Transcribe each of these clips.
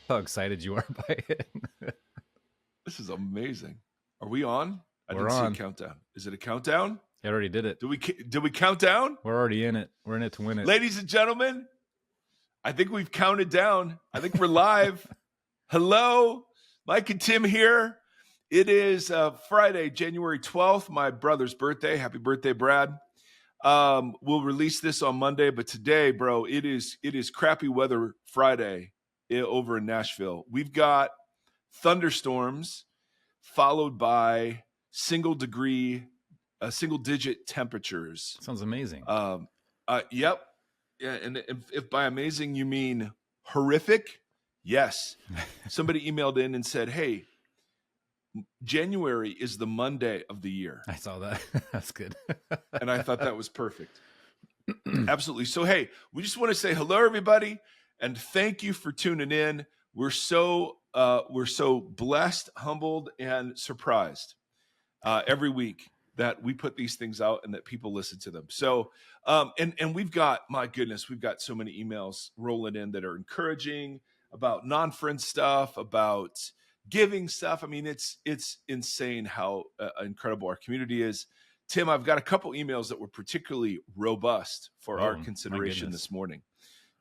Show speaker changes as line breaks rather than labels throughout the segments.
how excited you are by it.
This is amazing. Are we on? I
We're
didn't
on.
see a countdown. Is it a countdown?
I already did it.
Did we count down?
We're already in it. We're in it to win it.
Ladies and gentlemen, I think we've counted down. I think we're live. Hello, Mike and Tim here. It is Friday, January 12th, my brother's birthday. Happy birthday, Brad. We'll release this on Monday, but today, bro, it is crappy weather Friday over in Nashville. We've got thunderstorms followed by single-digit temperatures.
Sounds amazing.
Yep. Yeah, and if by amazing you mean horrific, yes. Somebody emailed in and said, hey, January is the Monday of the year.
I saw that. That's good.
And I thought that was perfect. Absolutely. So, hey, we just want to say hello, everybody, and thank you for tuning in. We're so blessed, humbled, and surprised every week that we put these things out and that people listen to them. So, and we've got, my goodness, we've got so many emails rolling in that are encouraging about non-friend stuff, about giving stuff. I mean, it's insane how incredible our community is. Tim, I've got a couple emails that were particularly robust for our consideration this morning.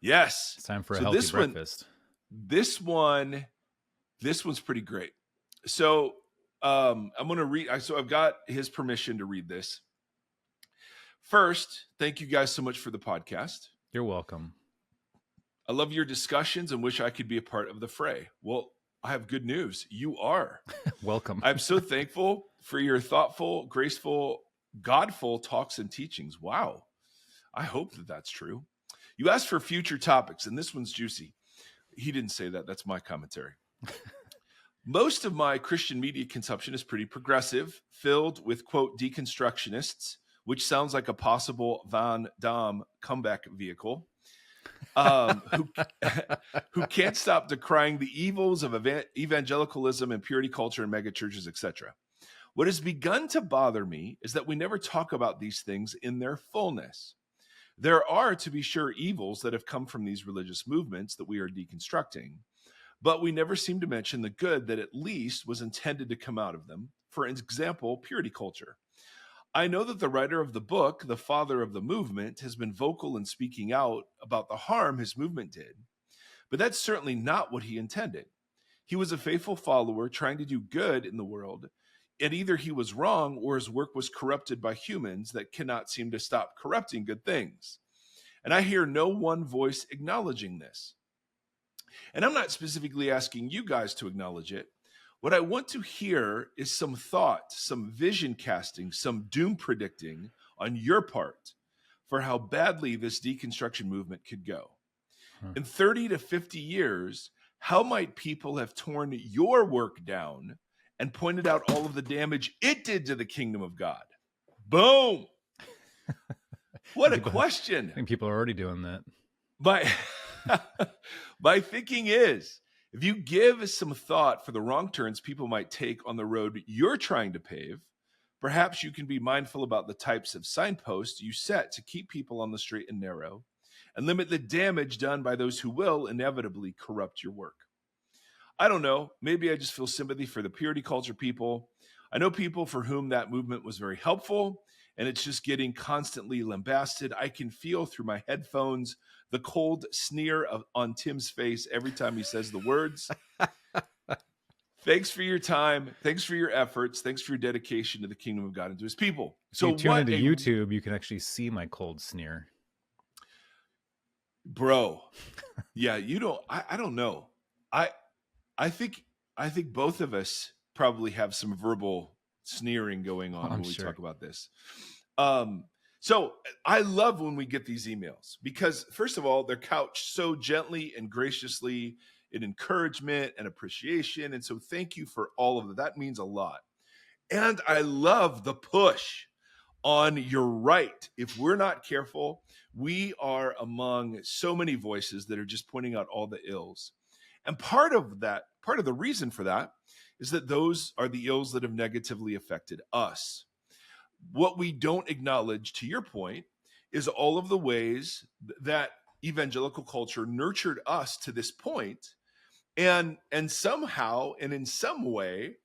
Yes.
It's time for a healthy breakfast.
This one's pretty great. So I'm going to read. So I've got his permission to read this. First, thank you guys so much for the podcast.
You're welcome.
I love your discussions and wish I could be a part of the fray. Well, I have good news. You are.
Welcome.
I'm so thankful for your thoughtful, graceful, godful talks and teachings. Wow. I hope that that's true. You asked for future topics, and this one's juicy. He didn't say that. That's my commentary. Most of my Christian media consumption is pretty progressive, filled with, quote, deconstructionists, which sounds like a possible Van Damme comeback vehicle, who can't stop decrying the evils of evangelicalism and purity culture and megachurches, etc. What has begun to bother me is that we never talk about these things in their fullness. There are, to be sure, evils that have come from these religious movements that we are deconstructing, but we never seem to mention the good that at least was intended to come out of them. For example, purity culture. I know that the writer of the book, the father of the movement, has been vocal in speaking out about the harm his movement did, but that's certainly not what he intended. He was a faithful follower trying to do good in the world, and either he was wrong or his work was corrupted by humans that cannot seem to stop corrupting good things. And I hear no one voice acknowledging this. And I'm not specifically asking you guys to acknowledge it. What I want to hear is some thought, some vision casting, some doom predicting on your part for how badly this deconstruction movement could go. In 30 to 50 years, how might people have torn your work down and pointed out all of the damage it did to the kingdom of God? Boom. What a question.
I think people are already doing that.
My thinking is, if you give some thought for the wrong turns people might take on the road you're trying to pave, perhaps you can be mindful about the types of signposts you set to keep people on the straight and narrow and limit the damage done by those who will inevitably corrupt your work. I don't know. Maybe I just feel sympathy for the purity culture people. I know people for whom that movement was very helpful, and it's just getting constantly lambasted. I can feel through my headphones the cold sneer on Tim's face every time he says the words. Thanks for your time. Thanks for your efforts. Thanks for your dedication to the kingdom of God and to his people.
So if you tune into YouTube, you can actually see my cold sneer.
Bro. Yeah, you don't. I don't know. I think both of us probably have some verbal sneering going on when we talk about this. So I love when we get these emails because, first of all, they're couched so gently and graciously in encouragement and appreciation. And so thank you for all of that. That means a lot. And I love the push on you're right. If we're not careful, we are among so many voices that are just pointing out all the ills. And part of the reason for that is that those are the ills that have negatively affected us. What we don't acknowledge, to your point, is all of the ways that evangelical culture nurtured us to this point and somehow and in some way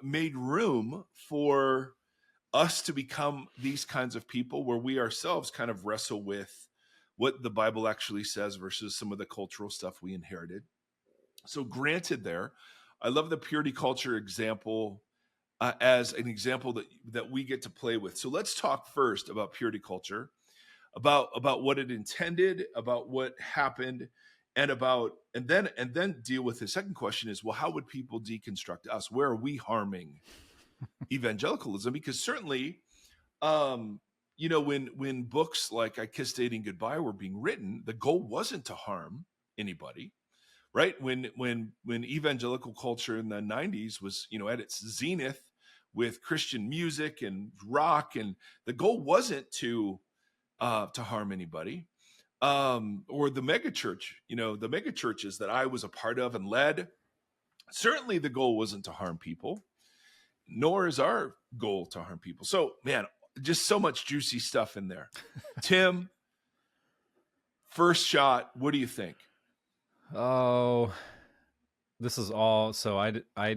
made room for us to become these kinds of people where we ourselves kind of wrestle with what the Bible actually says versus some of the cultural stuff we inherited. So granted there, I love the purity culture example as an example that we get to play with. So let's talk first about purity culture, about what it intended, about what happened, and then deal with the second question is, well, how would people deconstruct us? Where are we harming evangelicalism? Because certainly, when books like I Kissed Dating Goodbye were being written, the goal wasn't to harm anybody, right? When evangelical culture in the 90s was, at its zenith with Christian music and rock, and the goal wasn't to harm anybody. Or the megachurch, the megachurches that I was a part of and led, certainly the goal wasn't to harm people, nor is our goal to harm people. So, man, just so much juicy stuff in there. Tim, first shot, what do you think?
Oh, this is all. So I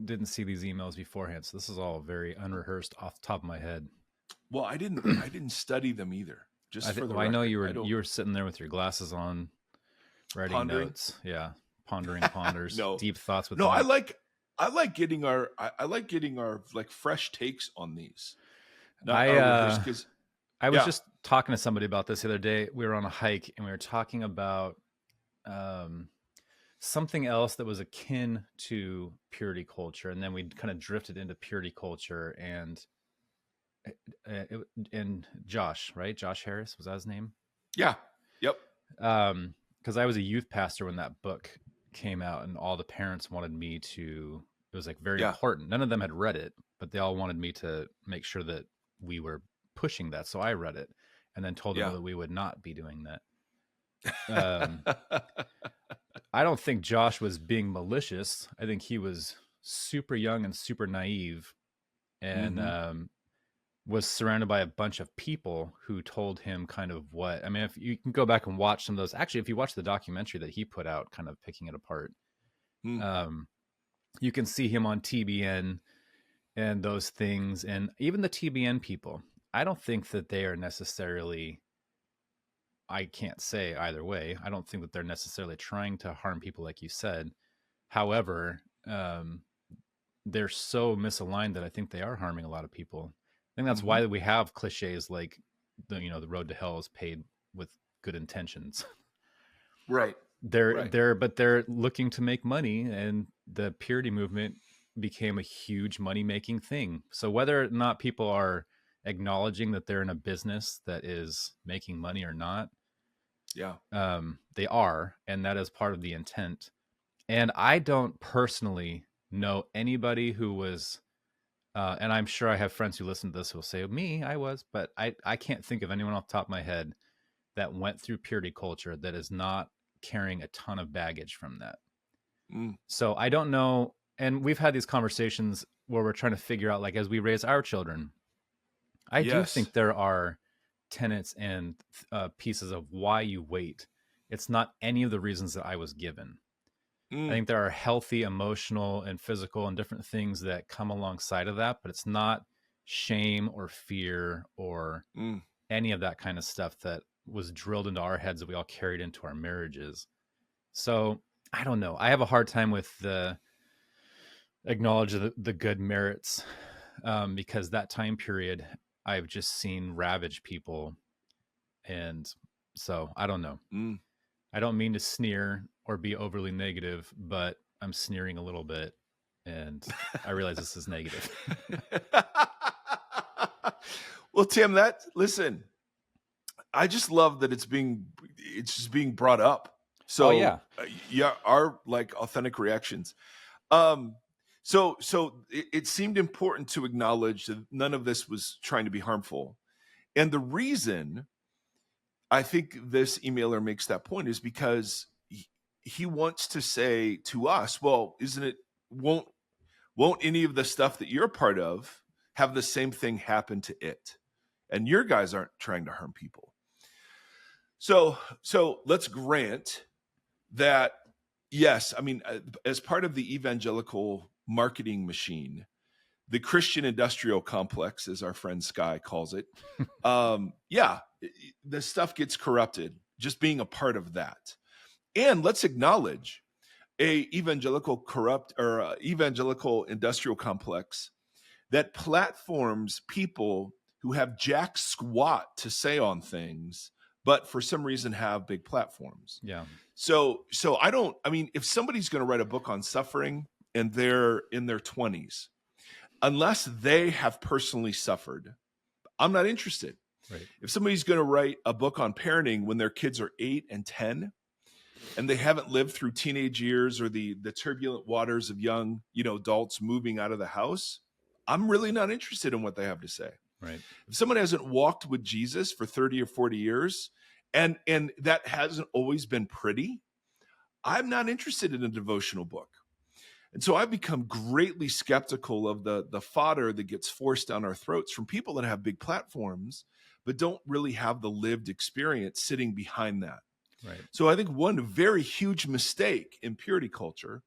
didn't see these emails beforehand, so this is all very unrehearsed off the top of my head.
Well, I didn't study them either. Just for the record,
I know you were sitting there with your glasses on, writing
pondering
notes. Yeah, pondering ponders,
No.
deep thoughts with.
No, I like getting our like fresh takes on these.
I was just talking to somebody about this the other day. We were on a hike and we were talking about something else that was akin to purity culture, and then we kind of drifted into purity culture, and Josh, right? Josh Harris, was that his name?
Yeah. Yep.
Because I was a youth pastor when that book came out, and all the parents wanted me to. It was like very important. None of them had read it, but they all wanted me to make sure that we were pushing that. So I read it, and then told them that we would not be doing that. I don't think Josh was being malicious. I think he was super young and super naive, and was surrounded by a bunch of people who told him kind of what. I mean, if you can go back and watch some of those, actually, if you watch the documentary that he put out, kind of picking it apart, you can see him on TBN and those things. And even the TBN people, I don't think that they are necessarily, I can't say either way, I don't think that they're necessarily trying to harm people like you said. However, they're so misaligned that I think they are harming a lot of people. I think that's why we have cliches like the road to hell is paved with good intentions.
Right.
They're looking to make money, and the purity movement became a huge money-making thing. So whether or not people are acknowledging that they're in a business that is making money or not, they are, and that is part of the intent. And I don't personally know anybody who was and I'm sure I have friends who listen to this who will say, me, I was, but I can't think of anyone off the top of my head that went through purity culture that is not carrying a ton of baggage from that. So I don't know. And we've had these conversations where we're trying to figure out, like, as we raise our children, I do think there are tenets and pieces of why you wait. It's not any of the reasons that I was given. I think there are healthy, emotional, and physical and different things that come alongside of that, but it's not shame or fear or any of that kind of stuff that was drilled into our heads that we all carried into our marriages. So I don't know. I have a hard time with the acknowledge the good merits because that time period I've just seen ravage people. And so I don't know. I don't mean to sneer or be overly negative, but I'm sneering a little bit, and I realize this is negative.
Well, Tim, listen, I just love that it's just being brought up. So our like authentic reactions. So it seemed important to acknowledge that none of this was trying to be harmful. And the reason I think this emailer makes that point is because he wants to say to us, well, won't any of the stuff that you're a part of have the same thing happen to it? And your guys aren't trying to harm people. So let's grant that Yes, I mean, as part of the evangelical marketing machine, the Christian industrial complex, as our friend Sky calls it, yeah, the stuff gets corrupted just being a part of that. And let's acknowledge a evangelical corrupt or evangelical industrial complex that platforms people who have jack squat to say on things, but for some reason have big platforms.
Yeah.
So I mean, if somebody's going to write a book on suffering and they're in their 20s, unless they have personally suffered, I'm not interested.
Right.
If somebody's going to write a book on parenting when their kids are 8 and 10 and they haven't lived through teenage years or the turbulent waters of young, adults moving out of the house, I'm really not interested in what they have to say.
Right.
If someone hasn't walked with Jesus for 30 or 40 years and that hasn't always been pretty, I'm not interested in a devotional book. And so I've become greatly skeptical of the fodder that gets forced down our throats from people that have big platforms, but don't really have the lived experience sitting behind that.
Right.
So I think one very huge mistake in purity culture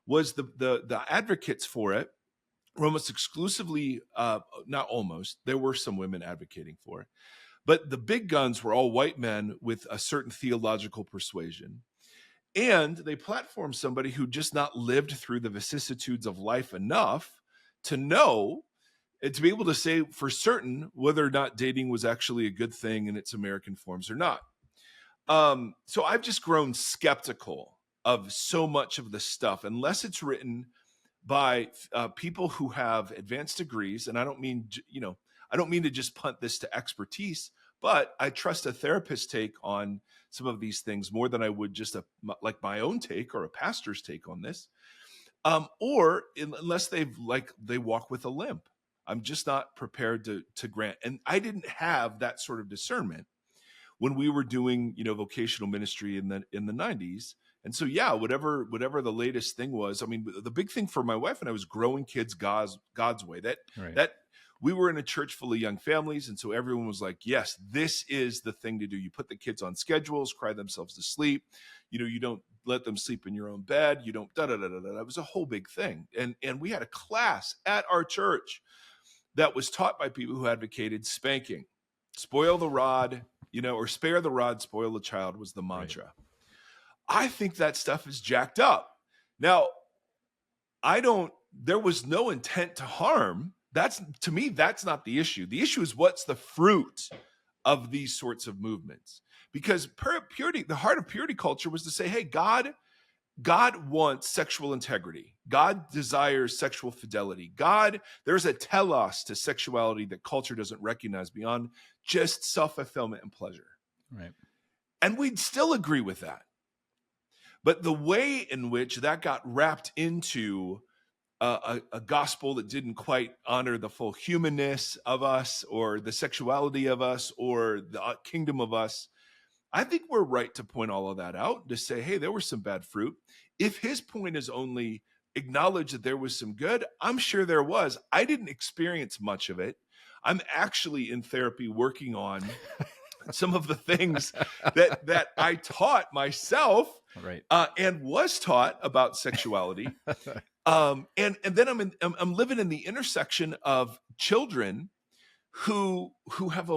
was the advocates for it were almost exclusively, not almost, there were some women advocating for it, but the big guns were all white men with a certain theological persuasion. And they platformed somebody who just not lived through the vicissitudes of life enough to know and to be able to say for certain whether or not dating was actually a good thing in its American forms or not. So I've just grown skeptical of so much of the stuff, unless it's written by people who have advanced degrees. And I don't mean to just punt this to expertise, but I trust a therapist's take on some of these things more than I would just like my own take or a pastor's take on this. Or unless they walk with a limp, I'm just not prepared to grant. And I didn't have that sort of discernment when we were doing, vocational ministry in the 90s. And so, yeah, whatever the latest thing was, I mean, the big thing for my wife and I was growing kids God's way. That we were in a church full of young families. And so everyone was like, yes, this is the thing to do. You put the kids on schedules, cry themselves to sleep. You don't let them sleep in your own bed. You don't That was a whole big thing. And we had a class at our church that was taught by people who advocated spanking, spoil the rod, or spare the rod, spoil the child was the mantra. Right. I think that stuff is jacked up. Now, there was no intent to harm. To me, that's not the issue. The issue is what's the fruit of these sorts of movements. Because purity, the heart of purity culture was to say, hey, God wants sexual integrity. God desires sexual fidelity. There's a telos to sexuality that culture doesn't recognize beyond just self-fulfillment and pleasure.
Right.
And we'd still agree with that. But the way in which that got wrapped into a gospel that didn't quite honor the full humanness of us or the sexuality of us or the kingdom of us, I think we're right to point all of that out, to say, hey, there was some bad fruit. If his point is only acknowledge that there was some good, I'm sure there was. I didn't experience much of it. I'm actually in therapy working on some of the things that I taught myself,
right,
and was taught about sexuality. And then I'm living in the intersection of children who have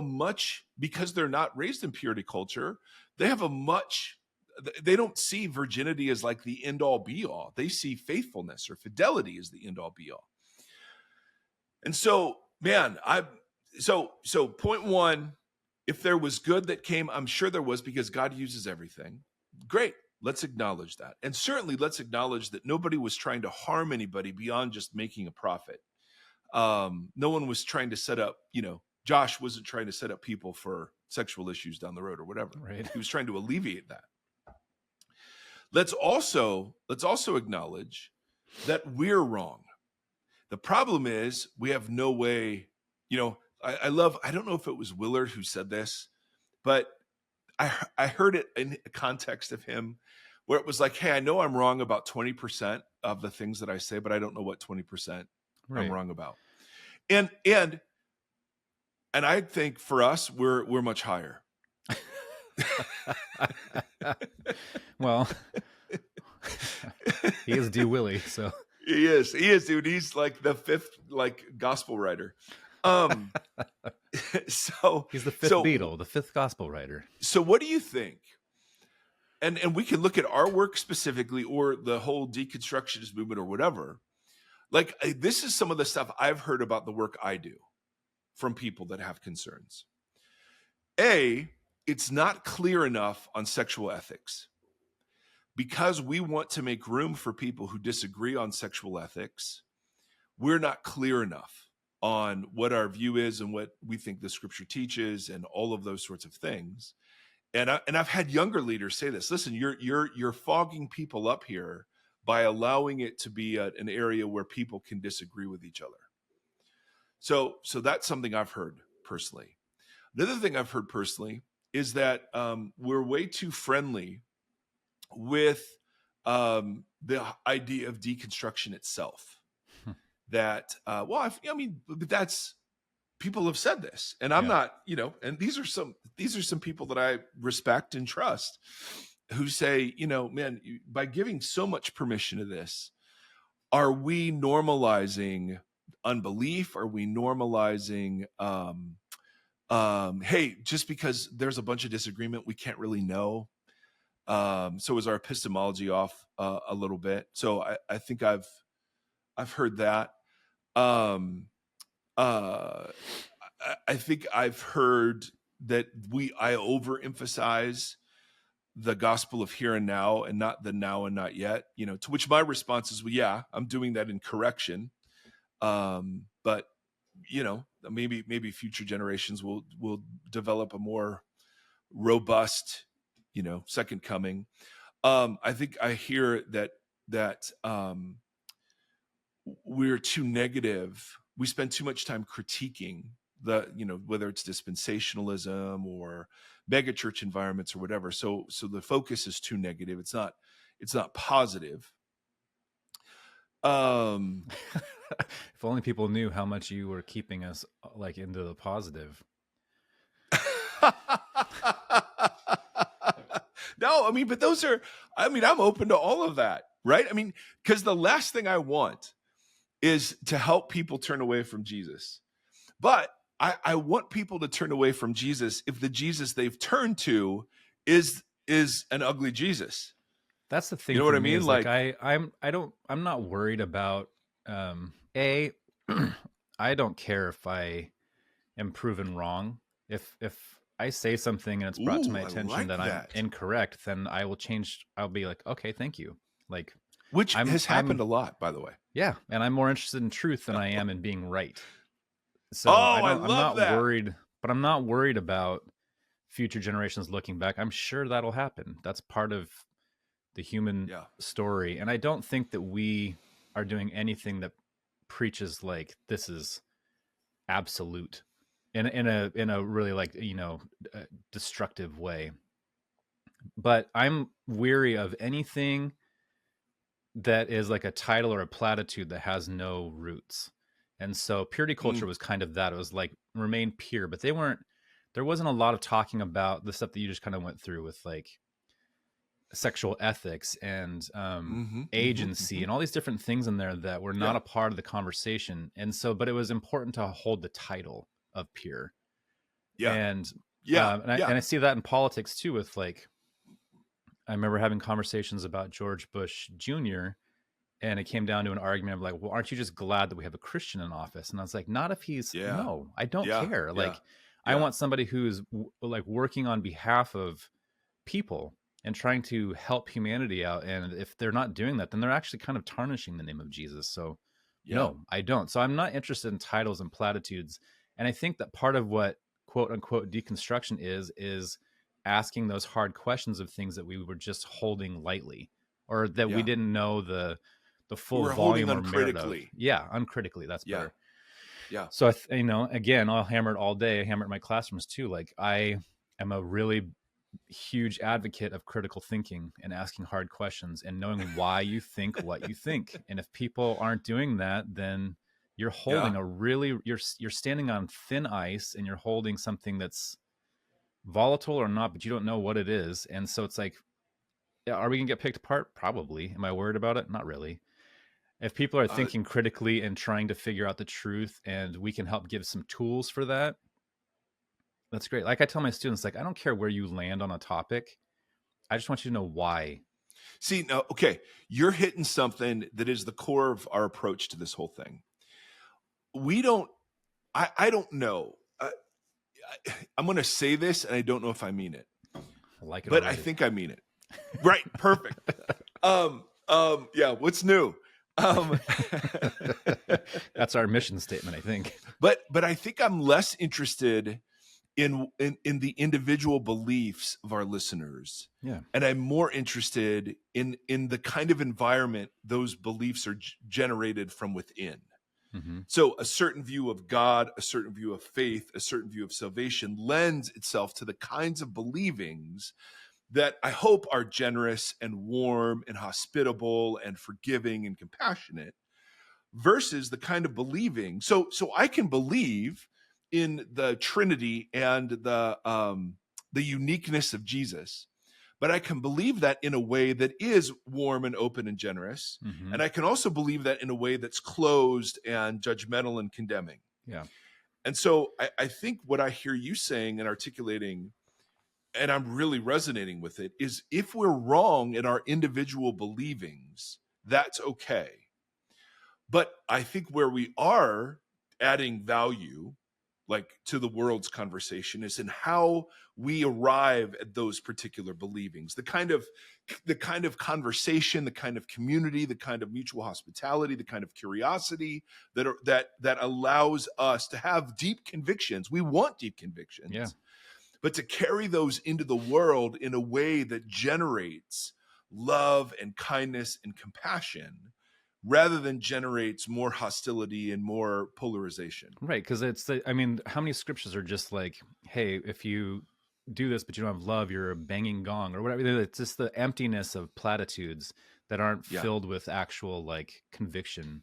because they're not raised in purity culture, they don't see virginity as like the end all be all. They see faithfulness or fidelity as the end all be all. And so, man, so point one, if there was good that came, I'm sure there was, because God uses everything. Great. Let's acknowledge that. And certainly let's acknowledge that nobody was trying to harm anybody beyond just making a profit. No one was trying to set up, Josh wasn't trying to set up people for sexual issues down the road or whatever.
Right.
He was trying to alleviate that. Let's also acknowledge that we're wrong. The problem is we have no way, I don't know if it was Willard who said this, but I heard it in the context of him where it was like, hey, I know I'm wrong about 20% of the things that I say, but I don't know what 20% I'm wrong about. And I think for us, we're much higher.
Well, He is Dee Willie, so
He is, dude. He's like the fifth like gospel writer. Um, so
he's the fifth
so
Beatle, the fifth gospel writer.
so what do you think? And we can look at our work specifically, or the whole deconstructionist movement, or whatever. Like this is some of the stuff I've heard about the work I do from people that have concerns. A, it's not clear enough on sexual ethics. Because we want to make room for people who disagree on sexual ethics, we're not clear enough on what our view is and what we think the scripture teaches and all of those sorts of things. And I've had younger leaders say this. Listen, you're fogging people up here by allowing it to be an area where people can disagree with each other. So that's something I've heard personally. Another thing I've heard personally is that we're way too friendly with the idea of deconstruction itself. That I mean, that's, people have said this, and I'm not, and these are some people that I respect and trust, who say, man, by giving so much permission to this, are we normalizing unbelief? Are we normalizing hey, just because there's a bunch of disagreement, we can't really know? So is our epistemology off a little bit? So I think I've heard that. I think I've heard that I overemphasize the gospel of here and now, and not the now and not yet. To which my response is, well, yeah, I'm doing that in correction. But maybe future generations will develop a more robust, second coming. I think I hear that we're too negative. We spend too much time critiquing whether it's dispensationalism or megachurch environments or whatever. So the focus is too negative. It's not positive.
If only people knew how much you were keeping us like into the positive.
No, I mean, but I'm open to all of that, right? I mean, because the last thing I want is to help people turn away from Jesus. But I want people to turn away from Jesus if the Jesus they've turned to is an ugly Jesus.
That's the thing.
You know what I
me
mean?
Like I'm not worried about I don't care if I am proven wrong. If I say something and it's brought to my attention that I'm incorrect, then I will change. I'll be like, okay, thank you. Like,
which has happened a lot, by the way.
Yeah, and I'm more interested in truth than I am in being right. So
I'm not
worried, but I'm not worried about future generations looking back. I'm sure that'll happen. That's part of the human story, and I don't think that we are doing anything that preaches like this is absolute in a really like destructive way. But I'm weary of anything that is like a title or a platitude that has no roots. And so purity culture was kind of that. It was like remain pure, but there wasn't a lot of talking about the stuff that you just kind of went through with like sexual ethics and agency and all these different things in there that were not a part of the conversation. And so, but it was important to hold the title of pure. And I see that in politics too, with like, I remember having conversations about George Bush Jr., and it came down to an argument of like, well, aren't you just glad that we have a Christian in office? And I was like, not if he's, no, I don't care. Like, I want somebody who's like working on behalf of people and trying to help humanity out. And if they're not doing that, then they're actually kind of tarnishing the name of Jesus. So no, I don't. So I'm not interested in titles and platitudes. And I think that part of what quote unquote deconstruction is asking those hard questions of things that we were just holding lightly, or that we didn't know the full volume or merit of. Uncritically. That's better. So again, I'll hammer it all day. I hammer it in my classrooms too. Like, I am a really huge advocate of critical thinking and asking hard questions and knowing why you think what you think. And if people aren't doing that, then you're holding you're standing on thin ice, and you're holding something that's volatile or not, but you don't know what it is. And so it's like, Are we gonna get picked apart? Probably. Am I worried about it? Not really. If people are
Uh,
thinking critically and trying to figure out the truth, and we can help give some tools for that, that's great. Like I tell my students, like, I don't care where you land on a topic. I just want you to know why.
See, now, okay, you're hitting something that is the core of our approach to this whole thing. We don't, I don't know. I'm going to say this, and I don't know if I mean it,
I like it
but I
already.
think I mean it. Right. Perfect. Yeah. What's new?
That's our mission statement, I think.
But I think I'm less interested in the individual beliefs of our listeners.
Yeah.
And I'm more interested in the kind of environment those beliefs are generated from within.
Mm-hmm.
So a certain view of God, a certain view of faith, a certain view of salvation lends itself to the kinds of believings that I hope are generous and warm and hospitable and forgiving and compassionate, versus the kind of believing. So I can believe in the Trinity and the uniqueness of Jesus, but I can believe that in a way that is warm and open and generous.
Mm-hmm.
And I can also believe that in a way that's closed and judgmental and condemning.
Yeah.
And so I think what I hear you saying and articulating, and I'm really resonating with it, is if we're wrong in our individual believings, that's okay. But I think where we are adding value, like to the world's conversation, is in how we arrive at those particular believings, the kind of conversation, the kind of community, the kind of mutual hospitality, the kind of curiosity that allows us to have deep convictions. We want deep convictions,
Yeah.
but to carry those into the world in a way that generates love and kindness and compassion, rather than generates more hostility and more polarization.
Right. Because how many scriptures are just like, hey, if you do this, but you don't have love, you're a banging gong or whatever. It's just the emptiness of platitudes that aren't filled with actual like conviction.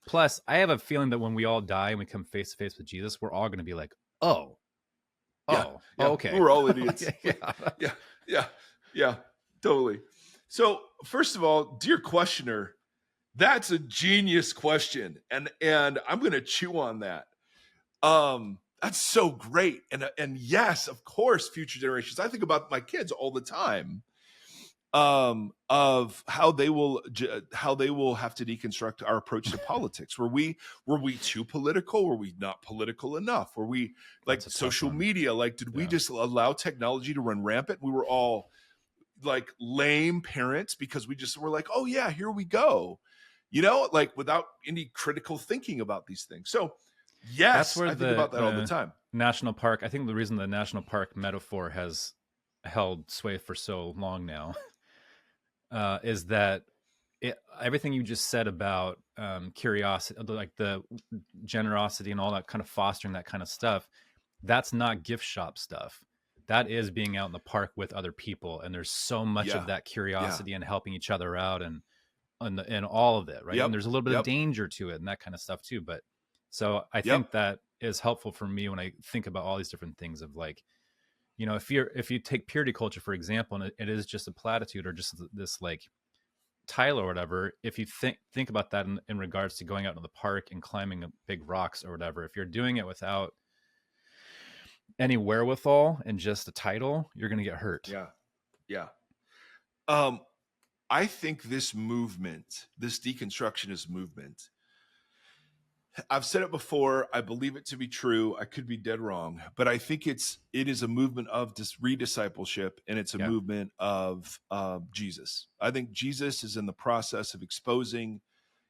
Plus, I have a feeling that when we all die and we come face to face with Jesus, we're all going to be like, okay.
We're all idiots.
Yeah.
Yeah, totally. So first of all, dear questioner, that's a genius question. And I'm going to chew on that. That's so great. And yes, of course, future generations. I think about my kids all the time, of how they will have to deconstruct our approach to politics. Were we too political? Were we not political enough? Were we like social media? Like, did we just allow technology to run rampant? We were all like lame parents because we just were like, oh yeah, here we go. Like without any critical thinking about these things. So yes,
that's where
I think about that all the time.
National park. I think the reason the national park metaphor has held sway for so long now is that everything you just said about curiosity, like the generosity and all that kind of fostering that kind of stuff, that's not gift shop stuff. That is being out in the park with other people. And there's so much of that curiosity and helping each other out and all of it, right?
Yep.
And there's a little bit of danger to it and that kind of stuff too. But so I think that is helpful for me when I think about all these different things of like, if you take purity culture, for example, and it is just a platitude or just this like title or whatever, if you think about that in regards to going out to the park and climbing big rocks or whatever, if you're doing it without any wherewithal and just a title, you're going to get hurt.
Yeah. I think this movement, this deconstructionist movement, I've said it before, I believe it to be true. I could be dead wrong, but I think it is a movement of rediscipleship, and it's a movement of Jesus. I think Jesus is in the process of exposing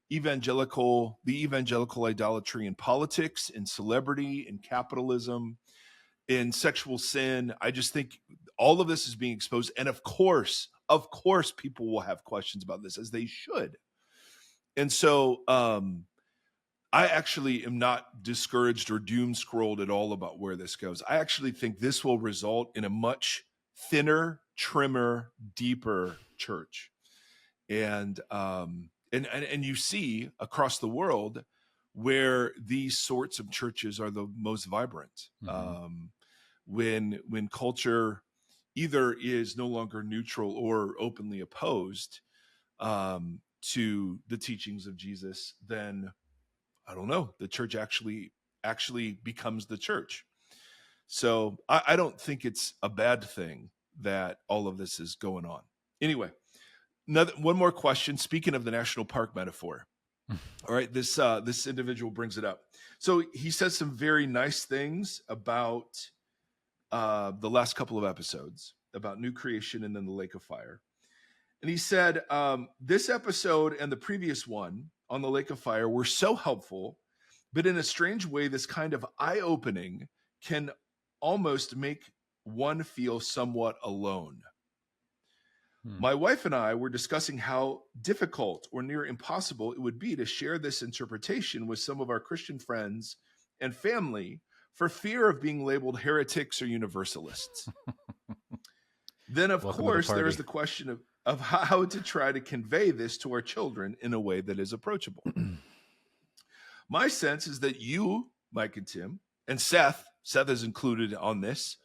the evangelical idolatry in politics, in celebrity, in capitalism, in sexual sin. I just think all of this is being exposed. And of course, people will have questions about this, as they should. And so I actually am not discouraged or doom scrolled at all about where this goes. I actually think this will result in a much thinner, trimmer, deeper church. And you see across the world where these sorts of churches are the most vibrant.
Mm-hmm.
When culture either is no longer neutral or openly opposed to the teachings of Jesus, then I don't know, the church actually becomes the church. So I don't think it's a bad thing that all of this is going on. Anyway, one more question. Speaking of the national park metaphor, all right, this individual brings it up. So he says some very nice things about the last couple of episodes about new creation and then the lake of fire. And he said, this episode and the previous one on the lake of fire were so helpful, but in a strange way, this kind of eye-opening can almost make one feel somewhat alone. My wife and I were discussing how difficult or near impossible it would be to share this interpretation with some of our Christian friends and family for fear of being labeled heretics or universalists. Then, of course, there is the question of how to try to convey this to our children in a way that is approachable. My sense is that you, Mike and Tim, and Seth is included on this.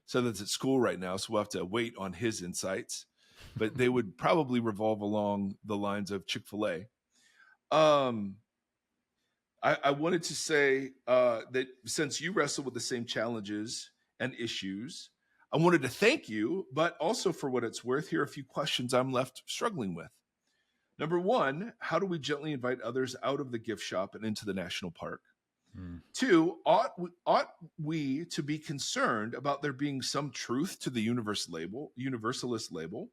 Seth is at school right now, so we'll have to wait on his insights. But they would probably revolve along the lines of Chick-fil-A. I wanted to say that since you wrestle with the same challenges and issues, I wanted to thank you, but also for what it's worth, here are a few questions I'm left struggling with. Number one, how do we gently invite others out of the gift shop and into the national park? 2, ought we to be concerned about there being some truth to the universalist label?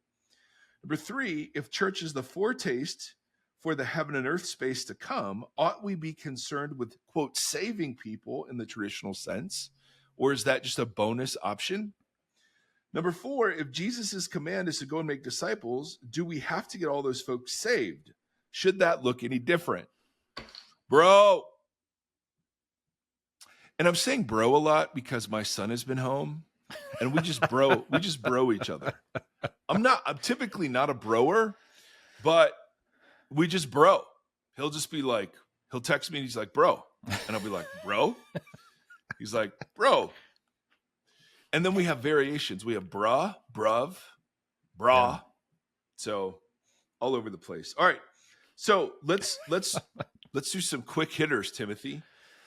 Number 3, if church is the foretaste for the heaven and earth space to come, ought we be concerned with, quote, saving people in the traditional sense? Or is that just a bonus option? Number 4, if Jesus' command is to go and make disciples, do we have to get all those folks saved? Should that look any different? Bro. And I'm saying bro a lot because my son has been home and we just bro each other. I'm typically not a broer, but we just bro. He'll just be like, he'll text me and he's like, bro. And I'll be like, bro? He's like, bro. And then we have variations. We have bruh, bruv, brah. Yeah. So all over the place. All right. So let's do some quick hitters, Timothy.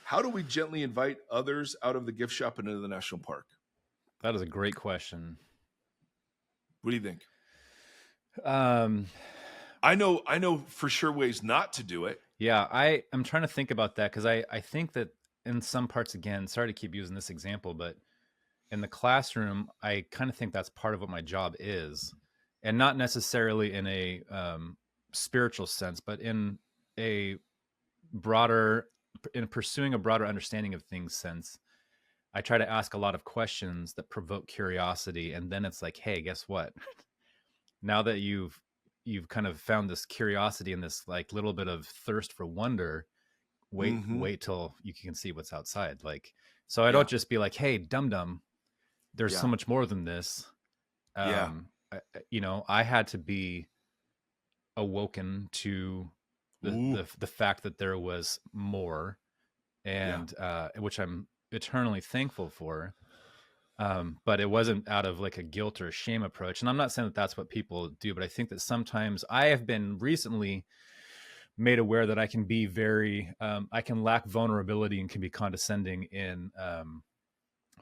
How do we gently invite others out of the gift shop and into the national park?
That is a great question.
What do you think? I know for sure ways not to do it.
Yeah, I'm trying to think about that because I think that in some parts, again, sorry to keep using this example, but in the classroom, I kind of think that's part of what my job is, and not necessarily in a spiritual sense, but in pursuing a broader understanding of things sense. I try to ask a lot of questions that provoke curiosity, and then it's like, hey, guess what? Now that you've kind of found this curiosity and this like little bit of thirst for wonder, wait till you can see what's outside. Like, so I don't just be like, hey, dum-dum, there's so much more than this. I had to be awoken to the fact that there was more, and which I'm eternally thankful for. But it wasn't out of like a guilt or a shame approach. And I'm not saying that that's what people do, but I think that sometimes I have been recently made aware that I can be I can lack vulnerability and can be condescending in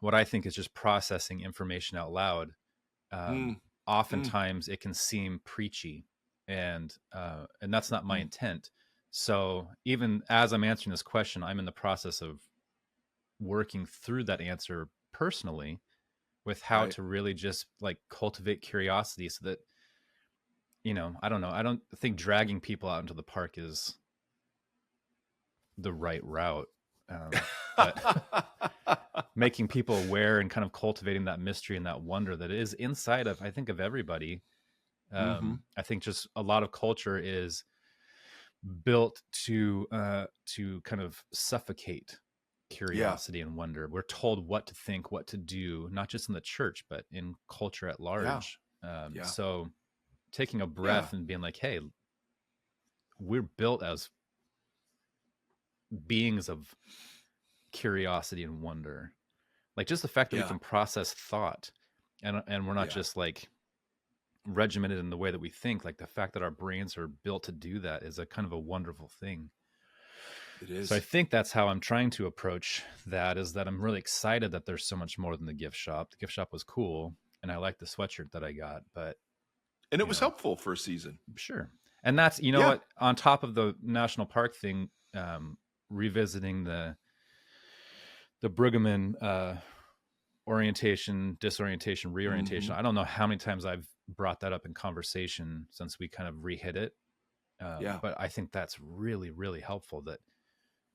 what I think is just processing information out loud. Oftentimes it can seem preachy, and that's not my intent. So even as I'm answering this question, I'm in the process of working through that answer personally with how to really just like cultivate curiosity so that, I don't know. I don't think dragging people out into the park is the right route. But making people aware and kind of cultivating that mystery and that wonder that is inside of, I think, of everybody. I think just a lot of culture is built to kind of suffocate curiosity and wonder. We're told what to think, what to do, not just in the church, but in culture at large. So taking a breath and being like, hey, we're built as beings of curiosity and wonder. Like just the fact that we can process thought and we're not
Yeah,
just like regimented in the way that we think. Like the fact that our brains are built to do that is a kind of a wonderful thing.
it
So I
is.
think that's how I'm trying to approach that, is that I'm really excited that there's so much more than the gift shop. The gift shop was cool and I like the sweatshirt that I got, but
And it
you
was
know,
helpful for a season.
sure. And that's, you know
Yeah.
what, on top of the national park thing, revisiting the Brueggemann orientation, disorientation, reorientation.
Hmm.
I don't know how many times I've brought that up in conversation since we kind of re-hit it.
Yeah.
But I think that's really, really helpful, that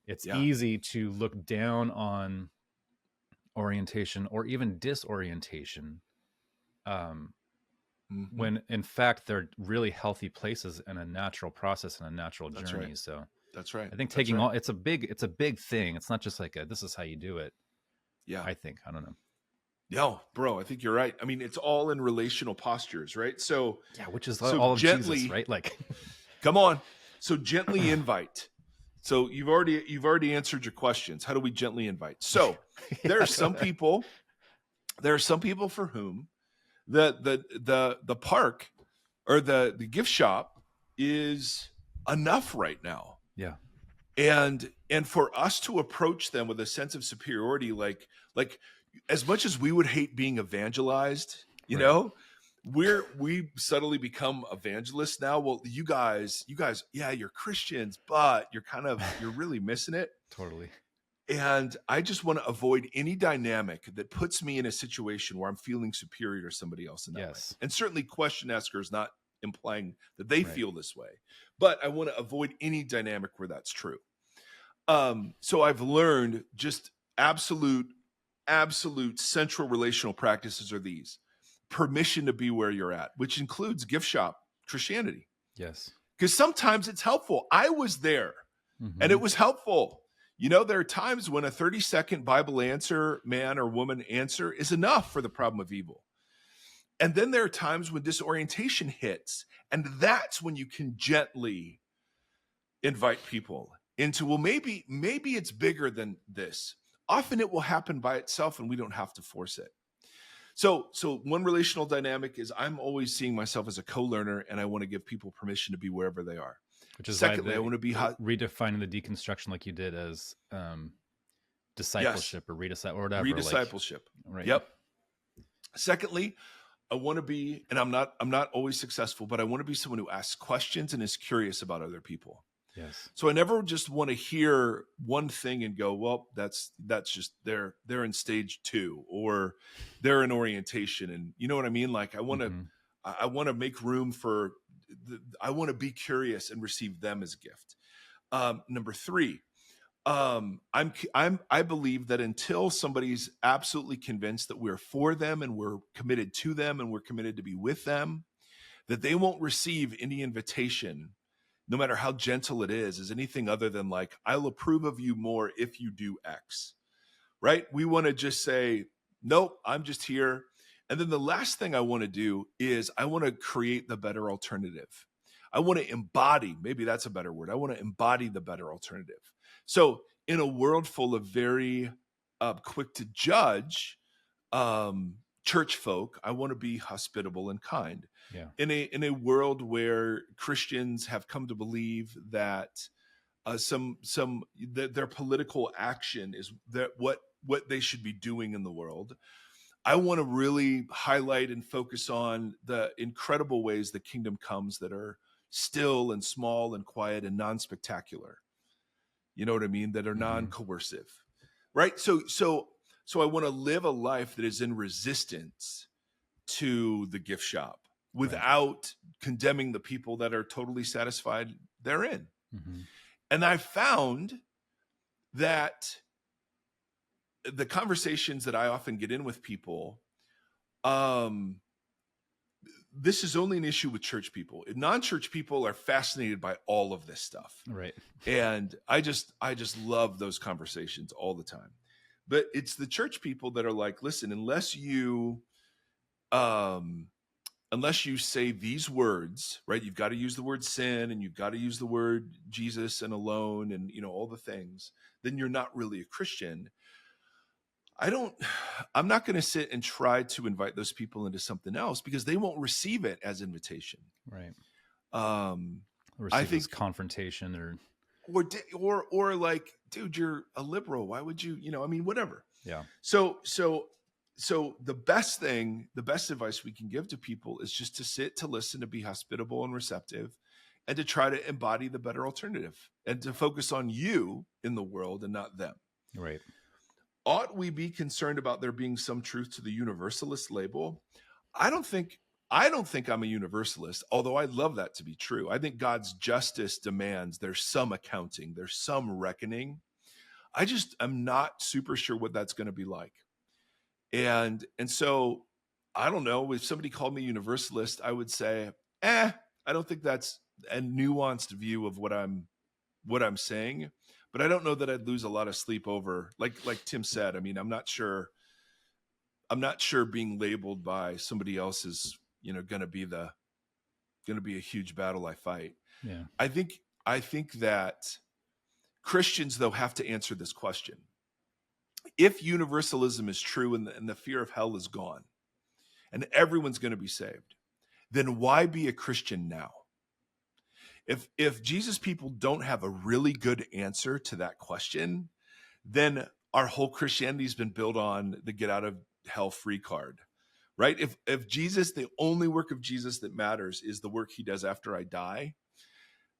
it's
Yeah.
easy to look down on orientation or even disorientation, um,
Hmm.
when in fact they're really healthy places and a natural process and a natural
That's right.
journey. So
That's right.
I think
That's
taking
right.
all, it's a big thing. It's not just like this is how you do it.
Yeah.
I don't know.
No, bro, I think you're right. I mean, it's all in relational postures, right? So,
Yeah, which is
so
all of Jesus,
gently,
right? Like,
come on. So gently invite. So you've already answered your questions. How do we gently invite? So there
yeah,
are
go
some
ahead.
people, there are some people for whom the park or the gift shop is enough right now.
Yeah,
And for us to approach them with a sense of superiority, like as much as we would hate being evangelized,
right.
we subtly become evangelists now. Well, you guys, yeah, you're Christians, but you're really missing it.
Totally.
And I just want to avoid any dynamic that puts me in a situation where I'm feeling superior to somebody else in that way.
Yes.
And certainly question asker is not implying that they
Right.
feel this way, but I want to avoid any dynamic where that's true. So I've learned just absolute central relational practices are these: permission to be where you're at, which includes gift shop Christianity.
Yes.
Because sometimes it's helpful. I was there and
Mm-hmm.
it was helpful. There are times when a 30-second Bible answer, man or woman answer, is enough for the problem of evil. And then there are times when disorientation hits, and that's when you can gently invite people into, well, maybe it's bigger than this. Often it will happen by itself and we don't have to force it. So one relational dynamic is I'm always seeing myself as a co-learner, and I want to give people permission to be wherever they are.
Which is why
Secondly, I
the
want to be
redefining the deconstruction, like you did, as
yes,
discipleship or or whatever. Like,
rediscipleship.
right.
Yep. Secondly, I want to be, and I'm not always successful, but I want to be someone who asks questions and is curious about other people.
Yes.
So I never just want to hear one thing and go, well, that's just they're in stage 2, or they're in orientation, and you know what I mean? Like I want
Mm-hmm.
to make room for I want to be curious and receive them as a gift. Number 3, I believe that until somebody's absolutely convinced that we're for them and we're committed to them and we're committed to be with them, that they won't receive any invitation, no matter how gentle it is, as anything other than like, I'll approve of you more if you do X, right? We want to just say, nope, I'm just here. And then the last thing I want to do is I want to create the better alternative. I want to embody, maybe that's a better word. I want to embody the better alternative. So in a world full of very quick to judge church folk, I want to be hospitable and kind.
Yeah.
In a world where Christians have come to believe that their political action is that what they should be doing in the world, I want to really highlight and focus on the incredible ways the kingdom comes that are still and small and quiet and non-spectacular. You know what I mean? That are
Mm-hmm.
non-coercive, right? So I want to live a life that is in resistance to the gift shop
Right.
without condemning the people that are totally satisfied therein.
Mm-hmm.
And I found that the conversations that I often get in with people, this is only an issue with church people. Non-church people are fascinated by all of this stuff.
Right.
And I just love those conversations all the time. But it's the church people that are like, listen, unless you say these words, right? You've got to use the word sin, and you've got to use the word Jesus and alone, and all the things, then you're not really a Christian. I'm not going to sit and try to invite those people into something else because they won't receive it as invitation.
Right.
Um, I
Receive this
think,
confrontation or
or like, dude, you're a liberal. Why would you, I mean, whatever.
yeah.
So the best thing, the best advice we can give to people is just to sit, to listen, to be hospitable and receptive, and to try to embody the better alternative and to focus on you in the world and not them.
Right.
Ought we be concerned about there being some truth to the universalist label? I don't think I'm a universalist, although I'd love that to be true. I think God's justice demands there's some accounting, there's some reckoning. I'm not super sure what that's going to be like. And so I don't know, if somebody called me universalist, I would say, I don't think that's a nuanced view of what I'm saying. But I don't know that I'd lose a lot of sleep over, like Tim said. I mean, I'm not sure being labeled by somebody else is, going to be a huge battle I fight.
Yeah.
I think that Christians, though, have to answer this question. If universalism is true and the fear of hell is gone and everyone's going to be saved, then why be a Christian now? If Jesus people don't have a really good answer to that question, then our whole Christianity has been built on the get out of hell free card, right? If Jesus, the only work of Jesus that matters is the work he does after I die,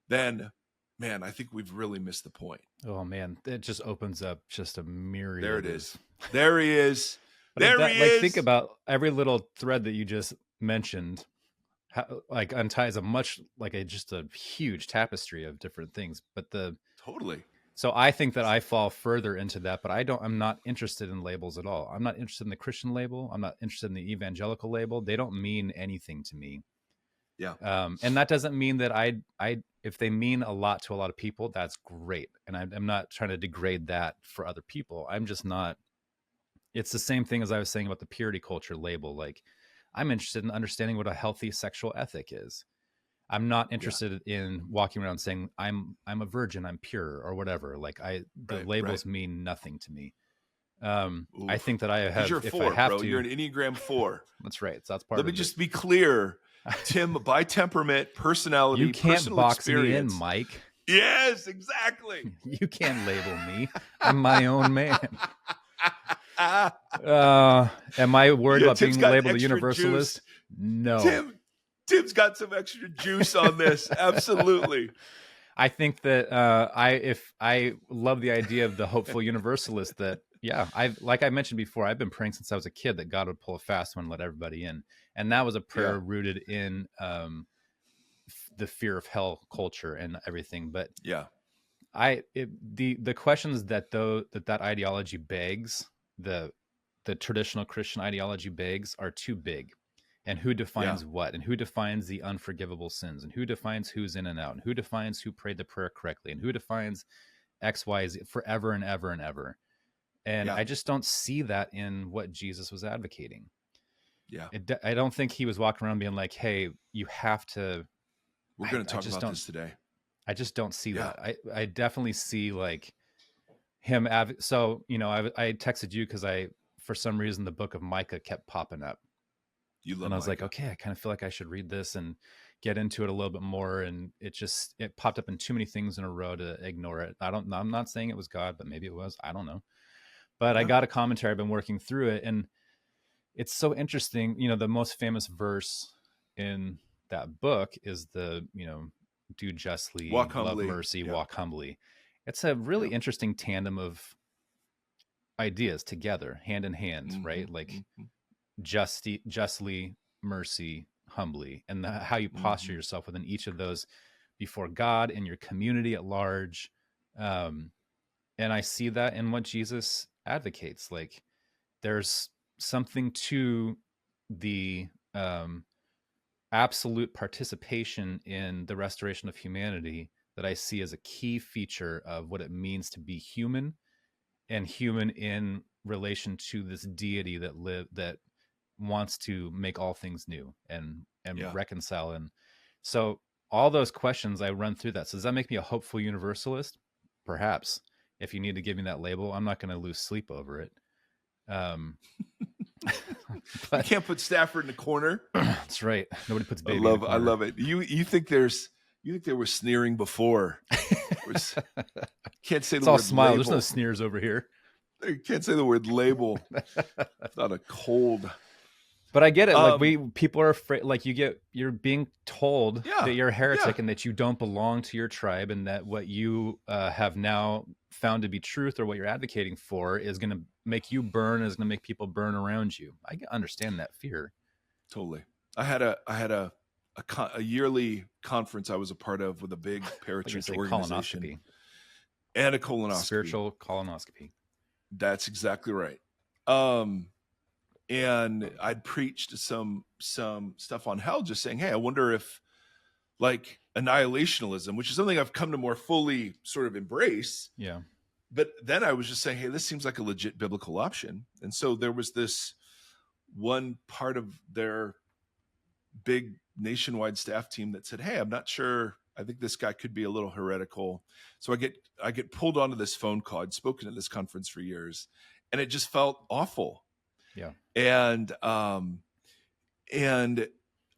then, man, I think we've really missed the point.
Oh man, it just opens up just a myriad.
There it is. There he is.
There he is. Think about every little thread that you just mentioned. Like unties just a huge tapestry of different things. But
totally.
So I think that I fall further into that, but I'm not interested in labels at all. I'm not interested in the Christian label. I'm not interested in the evangelical label. They don't mean anything to me.
Yeah.
And that doesn't mean that if they mean a lot to a lot of people, that's great. And I'm not trying to degrade that for other people. I'm just not. It's the same thing as I was saying about the purity culture label. Like, I'm interested in understanding what a healthy sexual ethic is. I'm not interested in walking around saying I'm a virgin, I'm pure, or whatever. Like the labels mean nothing to me. I think that I have.
You're
if
4,
I have
bro.
to,
you're an Enneagram 4.
That's right. So that's part.
Let me just be clear, Tim. By temperament, personality,
you can't
personal
box
experience.
me in, Mike.
Yes, exactly.
You can't label me. I'm my own man. Am I worried about being labeled a universalist?
Juice.
No.
Tim's got some extra juice on this. Absolutely.
I think that I love the idea of the hopeful universalist that, like I mentioned before, I've been praying since I was a kid that God would pull a fast one and let everybody in. And that was a prayer rooted in the fear of hell culture and everything. But the questions that ideology begs, the traditional Christian ideology begs, are too big. And who defines what? And who defines the unforgivable sins? And who defines who's in and out? And who defines who prayed the prayer correctly? And who defines X, Y, Z forever and ever and ever? And I just don't see that in what Jesus was advocating.
Yeah.
I don't think he was walking around being like, hey, you have to.
We're going to talk about this today.
I just don't see that. I definitely see like him. So, I texted you because for some reason, the book of Micah kept popping up. And I was like, okay, I kind of feel like I should read this and get into it a little bit more. And it popped up in too many things in a row to ignore it. I'm not saying it was God, but maybe it was. I don't know. But I got a commentary. I've been working through it. And it's so interesting. The most famous verse in that book is do justly, love mercy, walk humbly. It's a really interesting tandem of ideas together, hand in hand, right? Like justly, mercy, humbly, and how you posture yourself within each of those before God and your community at large. And I see that in what Jesus advocates. Like, there's something to the absolute participation in the restoration of humanity that I see as a key feature of what it means to be human, and human in relation to this deity that wants to make all things new and reconcile. And so all those questions, I run through that. So does that make me a hopeful universalist? Perhaps. If you need to give me that label, I'm not going to lose sleep over it. Um,
You
but
can't put Stafford in the corner.
that's right. Nobody puts
I
baby in a
love
corner.
it. You think there was sneering before. Can't say
It's
the
all
word
smile. There's no
label.
sneers over here.
You can't say the word label without a cold.
But I get it. Like
Um,
people are afraid. Like you're being told
yeah,
that you're a
yeah,
heretic and that you don't belong to your tribe, and that what you have now found to be truth, or what you're advocating for, is going to make you burn. Is going to make people burn around you. I understand that fear.
totally. I had a yearly conference I was a part of with a big
Like you
parachurch
say,
organization
colonoscopy,
and a colonoscopy.
spiritual colonoscopy.
That's exactly right. And I'd preached some stuff on hell, just saying, hey, I wonder if like annihilationism, which is something I've come to more fully sort of embrace.
Yeah.
But then I was just saying, hey, this seems like a legit biblical option. And so there was this one part of their big nationwide staff team that said, hey, I'm not sure. I think this guy could be a little heretical. So I get pulled onto this phone call. I'd spoken at this conference for years, and it just felt awful.
Yeah.
And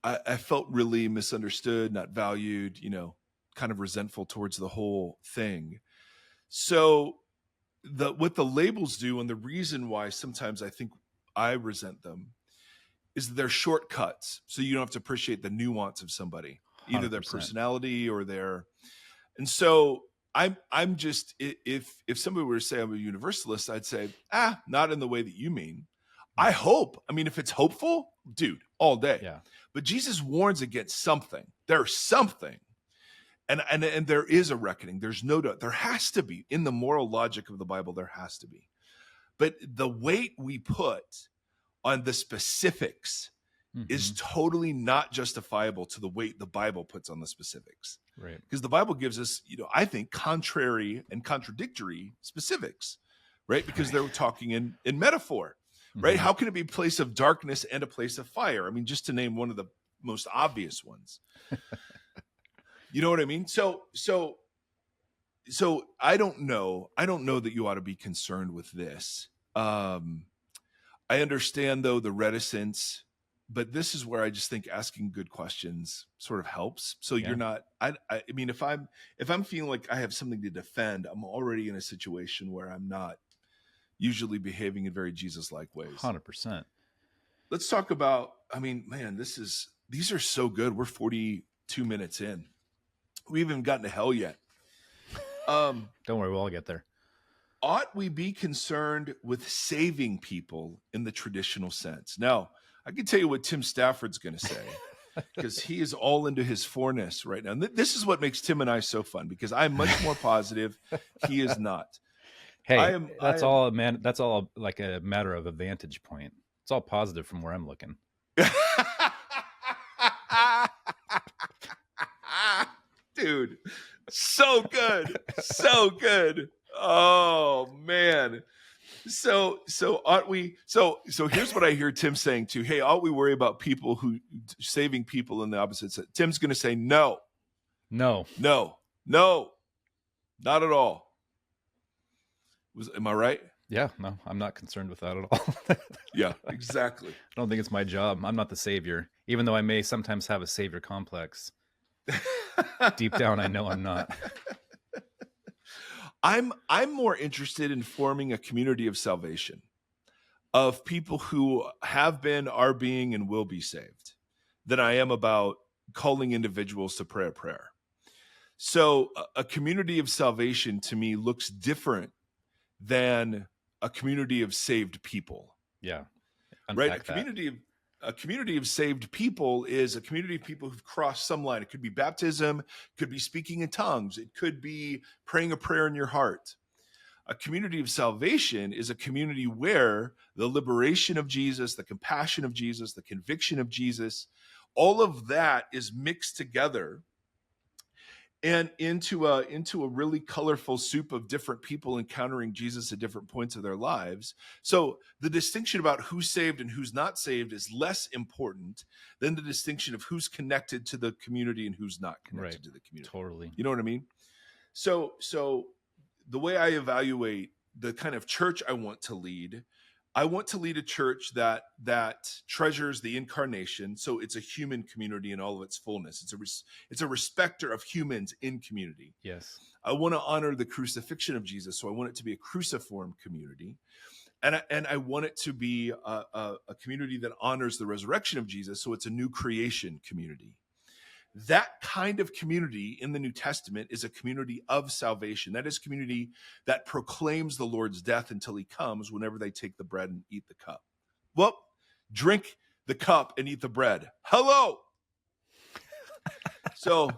I felt really misunderstood, not valued, kind of resentful towards the whole thing. So what the labels do, and the reason why sometimes I think I resent them, is they're shortcuts. So you don't have to appreciate the nuance of somebody, either their
100%.
personality or and so I'm just, if somebody were to say I'm a universalist, I'd say, not in the way that you mean. I hope. I mean, if it's hopeful, dude, all day.
Yeah.
But Jesus warns against something. There's something. And there is a reckoning. There's no doubt. There has to be. In the moral logic of the Bible, there has to be. But the weight we put on the specifics is totally not justifiable to the weight the Bible puts on the specifics.
Right.
Because the Bible gives us, I think, contrary and contradictory specifics, right? Because they're talking in metaphor, right? How can it be a place of darkness and a place of fire? I mean, just to name one of the most obvious ones. You know what I mean? So I don't know that you ought to be concerned with this. I understand, though, the reticence, but this is where I just think asking good questions sort of helps. So you're not, I mean, if I'm feeling like I have something to defend, I'm already in a situation where I'm not usually behaving in very Jesus-like ways.
100%.
Let's talk about, I mean, man, these are so good. We're 42 minutes in. We haven't gotten to hell yet.
Don't worry, we'll all get there.
Ought we be concerned with saving people in the traditional sense? Now, I can tell you what Tim Stafford's going to say, because he is all into his fourness right now. And this is what makes Tim and I so fun, because I'm much more positive. He is not.
Hey, that's all, man. That's all like a matter of a vantage point. It's all positive from where I'm looking.
Dude, so good. So good. Oh, man. So ought we, so here's what I hear Tim saying too. Hey, ought we worry about people who saving people in the opposite sense? Tim's going to say no, not at all. Am I right?
Yeah, no, I'm not concerned with that at all.
Yeah, exactly.
I don't think it's my job. I'm not the savior, even though I may sometimes have a savior complex. Deep down, I know I'm not.
I'm more interested in forming a community of salvation, of people who have been, are being, and will be saved, than I am about calling individuals to pray a prayer. So a community of salvation to me looks different than a community of saved people.
Yeah.
Right? A community of saved people is a community of people who've crossed some line. It could be baptism, could be speaking in tongues, it could be praying a prayer in your heart. A community of salvation is a community where the liberation of Jesus, the compassion of Jesus, the conviction of Jesus, all of that is mixed together and into a really colorful soup of different people encountering Jesus at different points of their lives. So the distinction about who's saved and who's not saved is less important than the distinction of who's connected to the community and who's not connected to the community.
Totally.
You know what I mean? So the way I evaluate the kind of church I want to lead, I want to lead a church that treasures the incarnation. So it's a human community in all of its fullness. It's a respecter of humans in community.
Yes.
I want to honor the crucifixion of Jesus. So I want it to be a cruciform community. And I want it to be a community that honors the resurrection of Jesus. So it's a new creation community. That kind of community in the New Testament is a community of salvation. That is a community that proclaims the Lord's death until he comes whenever they take the bread and eat the cup. Well, drink the cup and eat the bread. Hello. So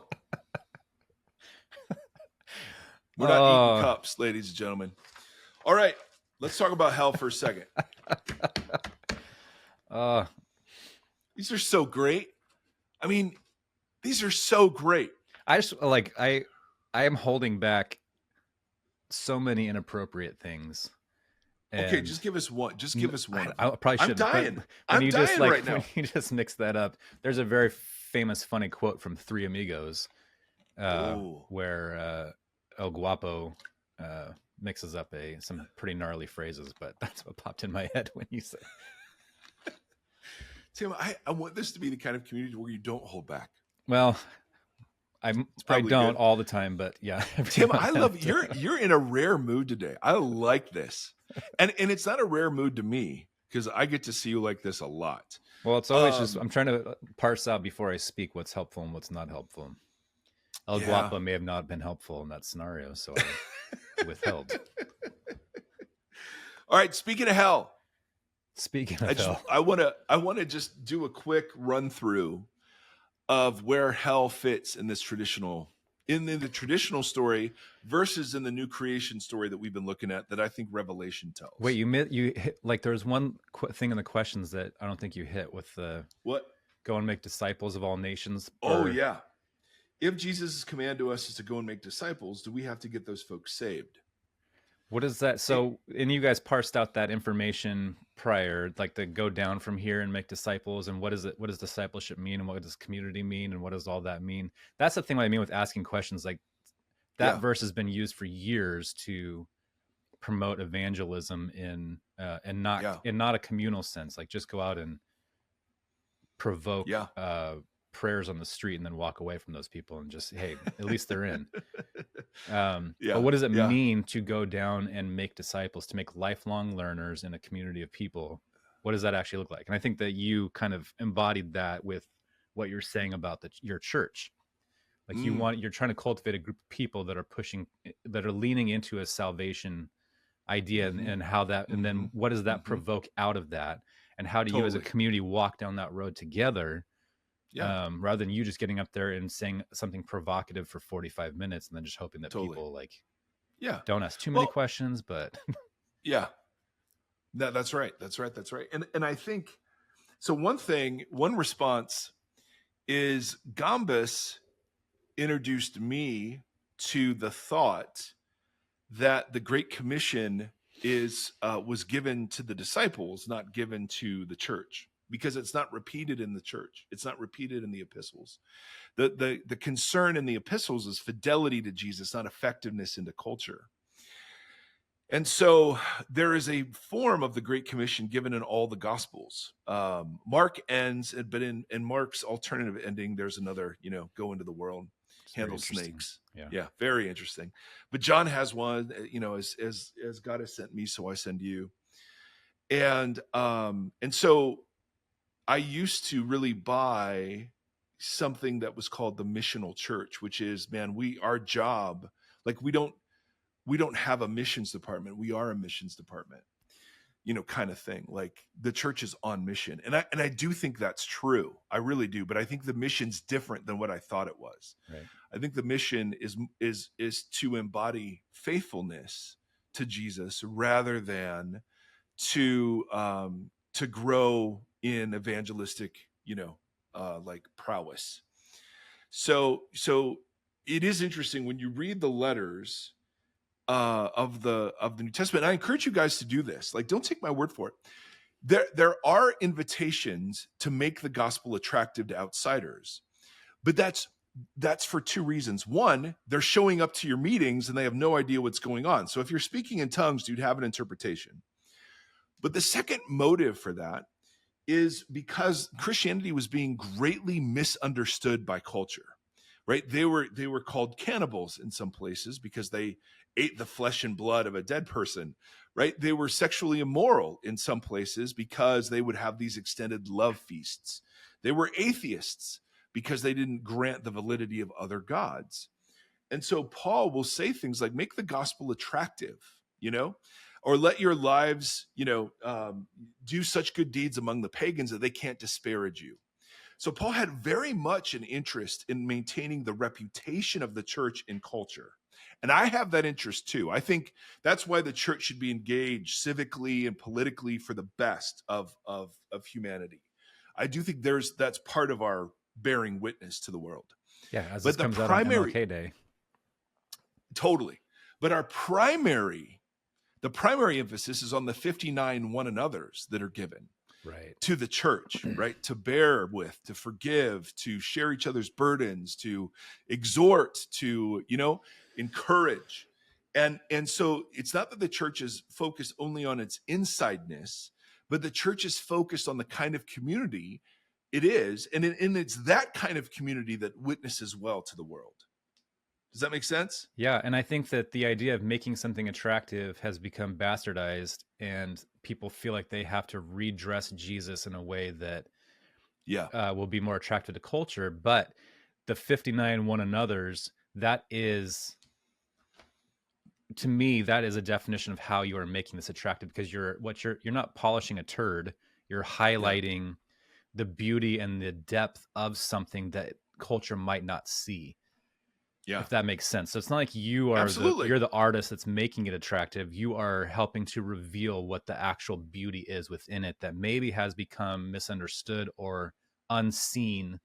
we're not eating cups, ladies and gentlemen. All right, let's talk about hell for a second. These are so great. I mean, these are so great.
I just I am holding back so many inappropriate things.
Okay, just give us one. Just give us one.
I probably should.
I'm dying.
I'm
dying right now.
When you just mix that up, there's a very famous, funny quote from Three Amigos, where El Guapo mixes up some pretty gnarly phrases, but that's what popped in my head when you said.
Tim, I want this to be the kind of community where you don't hold back.
Well, I don't good. All the time, but yeah.
Tim, I love you're in a rare mood today. I like this, and it's not a rare mood to me because I get to see you like this a lot.
Well, it's always just I'm trying to parse out before I speak what's helpful and what's not helpful. El Guapo may have not been helpful in that scenario, so I withheld.
All right, speaking of hell.
Hell,
I want to just do a quick run through of where hell fits in this traditional in the traditional story versus in the new creation story that we've been looking at that I think Revelation tells.
Wait, you hit, like there was one thing in the questions that I don't think you hit with the
what?
Go and make disciples of all nations.
Oh yeah. If Jesus' command to us is to go and make disciples, do we have to get those folks saved?
What is that? So, and you guys parsed out that information prior, like the go down from here and make disciples. And what is it? What does discipleship mean? And what does community mean? And what does all that mean? That's the thing I mean with asking questions. Like that verse has been used for years to promote evangelism in and not a communal sense. Like just go out and provoke prayers on the street and then walk away from those people and just, hey, at least they're in. But what does it mean to go down and make disciples, to make lifelong learners in a community of people? What does that actually look like? And I think that you kind of embodied that with what you're saying about your church. Like you're trying to cultivate a group of people that are leaning into a salvation idea and how that, and then what does that provoke out of that? And how do you as a community walk down that road together? Rather than you just getting up there and saying something provocative for 45 minutes and then just hoping that people don't ask too many questions, but
that's right. And I think, so one response is Gambus introduced me to the thought that the Great Commission was given to the disciples, not given to the church. Because it's not repeated in the church. It's not repeated in the epistles. The concern in the epistles is fidelity to Jesus, not effectiveness into culture. And so there is a form of the Great Commission given in all the Gospels. Mark ends, but in Mark's alternative ending, there's another, go into the world, handle snakes. Yeah, very interesting. But John has one, as God has sent me, so I send you. And so I used to really buy something that was called the missional church, which is, our job, like we don't have a missions department. We are a missions department, kind of thing. Like the church is on mission. And I do think that's true. I really do. But I think the mission's different than what I thought it was. Right. I think the mission is to embody faithfulness to Jesus rather than to grow in evangelistic, like prowess. So it is interesting when you read the letters of the New Testament. And I encourage you guys to do this. Like, don't take my word for it. There are invitations to make the gospel attractive to outsiders, but that's for two reasons. One, they're showing up to your meetings and they have no idea what's going on. So if you're speaking in tongues, you'd have an interpretation. But the second motive for that is because Christianity was being greatly misunderstood by culture, right? They were called cannibals in some places because they ate the flesh and blood of a dead person, right? They were sexually immoral in some places because they would have these extended love feasts. They were atheists because they didn't grant the validity of other gods. And so Paul will say things like, make the gospel attractive, or let your lives, do such good deeds among the pagans that they can't disparage you. So Paul had very much an interest in maintaining the reputation of the church in culture. And I have that interest too. I think that's why the church should be engaged civically and politically for the best of humanity. I do think that's part of our bearing witness to the world.
Yeah, as
But
this comes out on MLK Day.
Totally. But the primary emphasis is on the 59 one another's that are given to the church, right? To bear with, to forgive, to share each other's burdens, to exhort, to, encourage. And so it's not that the church is focused only on its insideness, but the church is focused on the kind of community it is. And it's that kind of community that witnesses well to the world. Does that make sense?
Yeah, and I think that the idea of making something attractive has become bastardized, and people feel like they have to redress Jesus in a way that will be more attractive to culture. But the 59 one another's, that is, to me, that is a definition of how you are making this attractive, because you're not polishing a turd, you're highlighting the beauty and the depth of something that culture might not see. Yeah. If that makes sense. So it's not like you are you're the artist that's making it attractive. You are helping to reveal what the actual beauty is within it that maybe has become misunderstood or unseen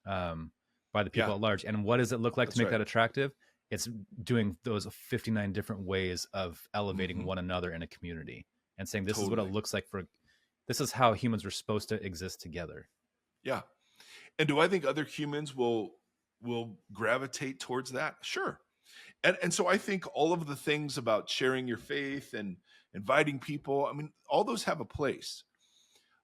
by the people at large. And what does it look like to make that attractive? It's doing those 59 different ways of elevating one another in a community and saying, this is what it looks like this is how humans are supposed to exist together.
Yeah. And do I think other humans will gravitate towards that? Sure. And so I think all of the things about sharing your faith and inviting people, I mean, all those have a place.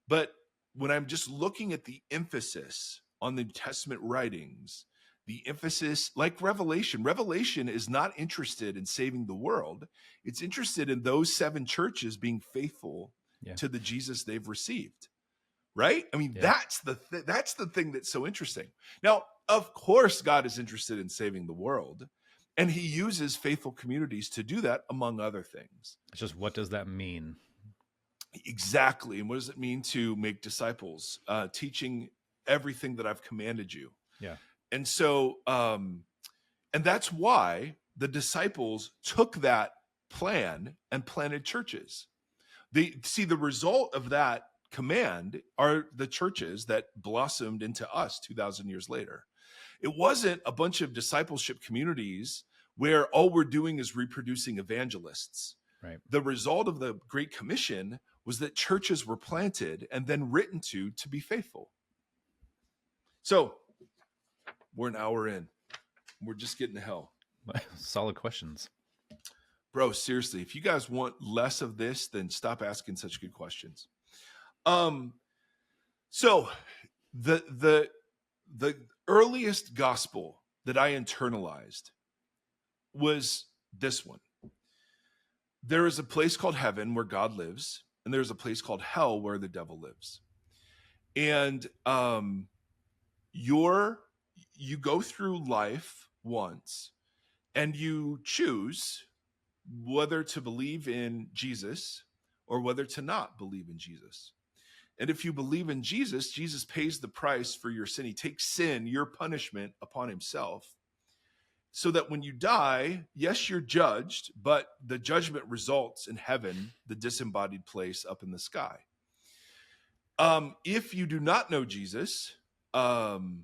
But when I'm just looking at the emphasis on the New Testament writings, the emphasis, like Revelation is not interested in saving the world. It's interested in those 7 churches being faithful to the Jesus they've received. Right? I mean, that's the thing that's so interesting. Now, of course, God is interested in saving the world, and he uses faithful communities to do that, among other things.
It's just, what does that mean?
Exactly. And what does it mean to make disciples, teaching everything that I've commanded you?
Yeah.
And so, and that's why the disciples took that plan and planted churches. The result of that command are the churches that blossomed into us 2,000 years later. It wasn't a bunch of discipleship communities where all we're doing is reproducing evangelists.
Right.
The result of the Great Commission was that churches were planted and then written to be faithful. So we're an hour in. We're just getting to hell.
Solid questions.
Bro, seriously, if you guys want less of this, then stop asking such good questions. So the earliest gospel that I internalized was this one. There is a place called heaven where God lives, and there's a place called hell where the devil lives. And you go through life once, and you choose whether to believe in Jesus or whether to not believe in Jesus. And if you believe in Jesus, Jesus pays the price for your sin. He takes sin, your punishment, upon himself, so that when you die, yes, you're judged, but the judgment results in heaven, the disembodied place up in the sky. If you do not know Jesus, and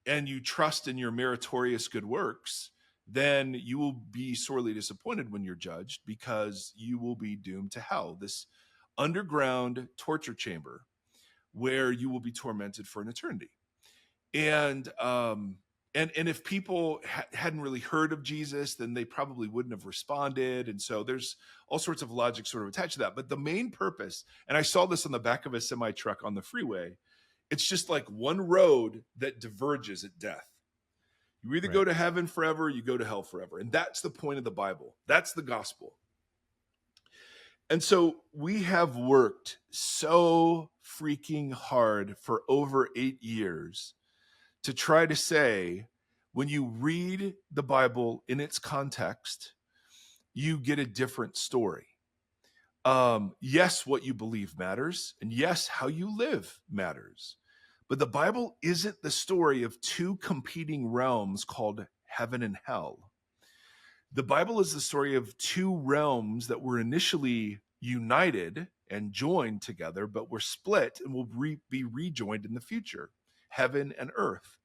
you trust in your meritorious good works, then you will be sorely disappointed when you're judged, because you will be doomed to hell, this underground torture chamber where you will be tormented for an eternity. And And if people hadn't really heard of Jesus, then they probably wouldn't have responded. And so there's all sorts of logic sort of attached to that. But the main purpose, and I saw this on the back of a semi truck on the freeway, it's just like one road that diverges at death. You either go to heaven forever, or you go to hell forever. And that's the point of the Bible. That's the gospel. And so we have worked so freaking hard for over 8 years to try to say, when you read the Bible in its context, you get a different story. Yes, what you believe matters, and yes, how you live matters. But the Bible isn't the story of two competing realms called heaven and hell. The Bible is the story of two realms that were initially united and joined together, but were split and will be rejoined in the future, heaven and earth.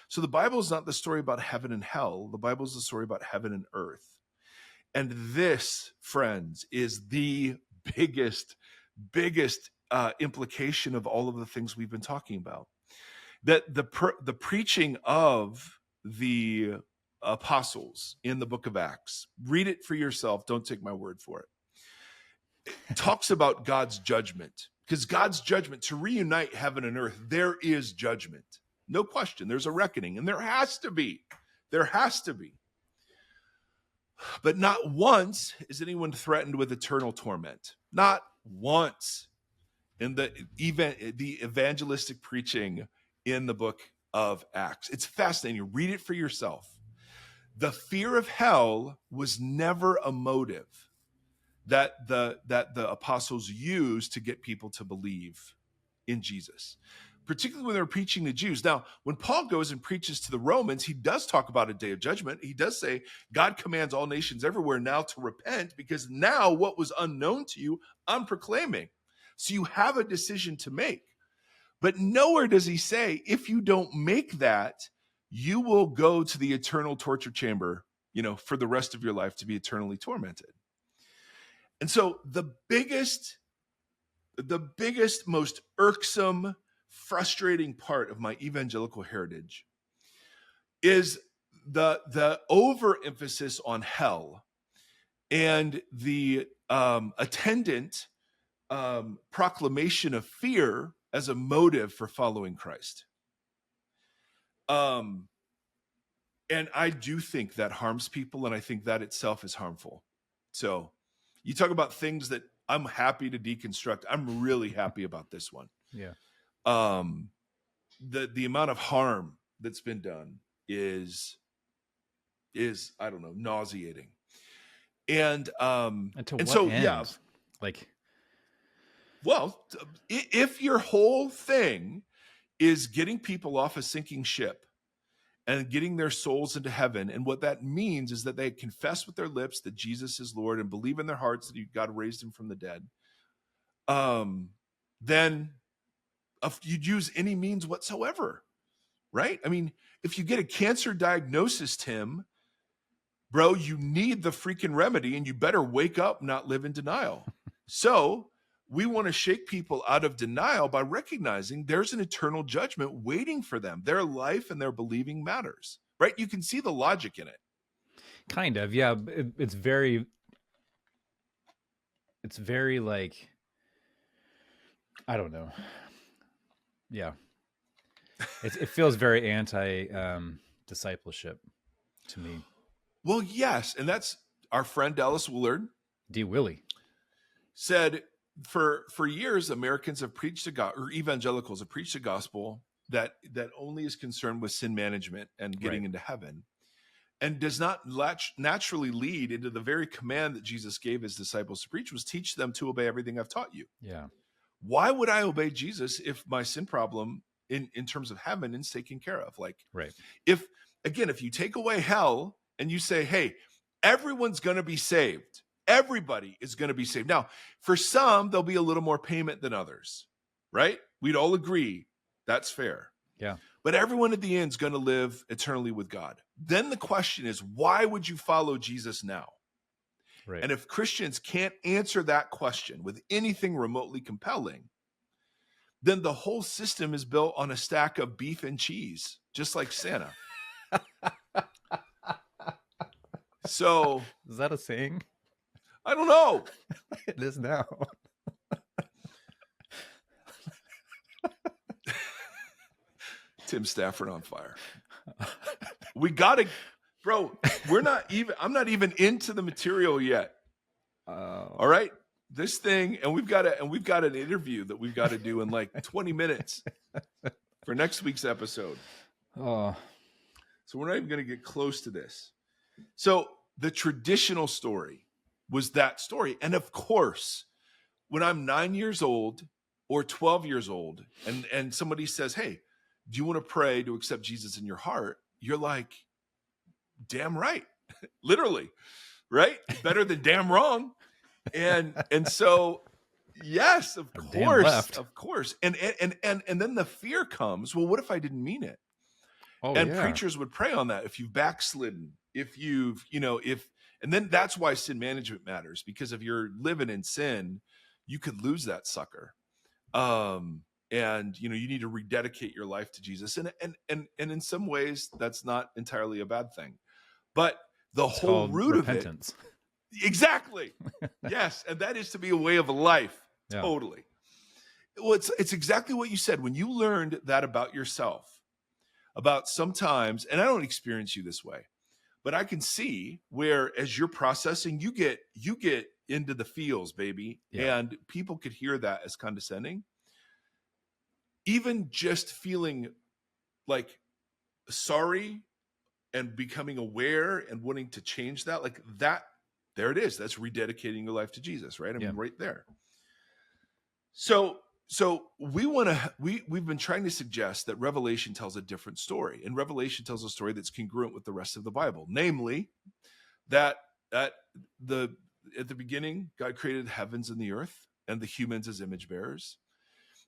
So the Bible is not the story about heaven and hell. The Bible is the story about heaven and earth. And this, friends, is the biggest implication of all of the things we've been talking about. That the preaching of the apostles in the book of Acts, read it for yourself, don't take my word for it, talks about God's judgment. Because God's judgment, to reunite heaven and earth, there is judgment. No question, there's a reckoning, and there has to be. There has to be. But not once is anyone threatened with eternal torment. Not once in the evangelistic preaching in the book of Acts. It's fascinating. Read it for yourself. The fear of hell was never a motive that the apostles used to get people to believe in Jesus, particularly when they're preaching to Jews. Now, when Paul goes and preaches to the Romans, he does talk about a day of judgment. He does say, God commands all nations everywhere now to repent, because now what was unknown to you, I'm proclaiming. So you have a decision to make. But nowhere does he say, if you don't make that, you will go to the eternal torture chamber, for the rest of your life, to be eternally tormented. And so the biggest, most irksome, frustrating part of my evangelical heritage is the overemphasis on hell and the attendant proclamation of fear as a motive for following Christ. And I do think that harms people, and I think that itself is harmful. So you talk about things that I'm happy to deconstruct. I'm really happy about this one.
Yeah.
The amount of harm that's been done is I don't know, nauseating. And
to what
so
end?
yeah,
like,
well, if your whole thing is getting people off a sinking ship and getting their souls into heaven, and what that means is that they confess with their lips that Jesus is Lord and believe in their hearts that God raised him from the dead, then you'd use any means whatsoever, right? I mean, if you get a cancer diagnosis, Tim, bro, you need the freaking remedy, and you better wake up, not live in denial. So we want to shake people out of denial by recognizing there's an eternal judgment waiting for them. Their life and their believing matters, right? You can see the logic in it.
Kind of, yeah. It's very like, I don't know. Yeah. It feels very anti discipleship to me.
Well, yes. And that's our friend Dallas Willard.
D. Willie
said, for years, Americans have preached or evangelicals have preached a gospel that only is concerned with sin management and getting into heaven, and does not naturally lead into the very command that Jesus gave his disciples to preach, was teach them to obey everything I've taught you.
Yeah.
Why would I obey Jesus if my sin problem in terms of heaven is taken care of? Like,
right.
If you take away hell and you say, hey, everyone's going to be saved, everybody is going to be saved. Now, for some, there'll be a little more payment than others, right? We'd all agree that's fair.
Yeah.
But everyone at the end is going to live eternally with God. Then the question is, why would you follow Jesus now?
Right.
And if Christians can't answer that question with anything remotely compelling, then the whole system is built on a stack of beef and cheese, just like Santa. So
Is that a saying?
I don't know.
It is now.
Tim Stafford on fire. We gotta, bro. I'm not even into the material yet. All right, this thing, and we've got an interview that we've got to do in like 20 minutes for next week's episode.
Oh,
So we're not even going to get close to this. So the traditional story was that story, and of course, when I'm 9 years old or 12 years old, and somebody says, "Hey, do you want to pray to accept Jesus in your heart?" You're like, "Damn right," literally, right? Better than damn wrong. And so, yes, of course. And then the fear comes. Well, what if I didn't mean it?
oh,
And
yeah.
preachers would pray on that. If you've backslidden, if you've, and then that's why sin management matters, because if you're living in sin, you could lose that sucker. And you need to rededicate your life to Jesus. And in some ways, that's not entirely a bad thing. But the
It's
whole
called
root
repentance.
of it, exactly. Yes, and that is to be a way of life.
Yeah.
Totally. Well, it's exactly what you said. When you learned that about yourself, about sometimes, and I don't experience you this way, but I can see where as you're processing, you get into the feels, baby.
Yeah.
And people could hear that as condescending. Even just feeling like sorry and becoming aware and wanting to change that, like that, there it is. That's rededicating your life to Jesus, right? I mean, right there. So we've been trying to suggest that Revelation tells a different story, and Revelation tells a story that's congruent with the rest of the Bible, namely that at the beginning, God created the heavens and the earth and the humans as image bearers.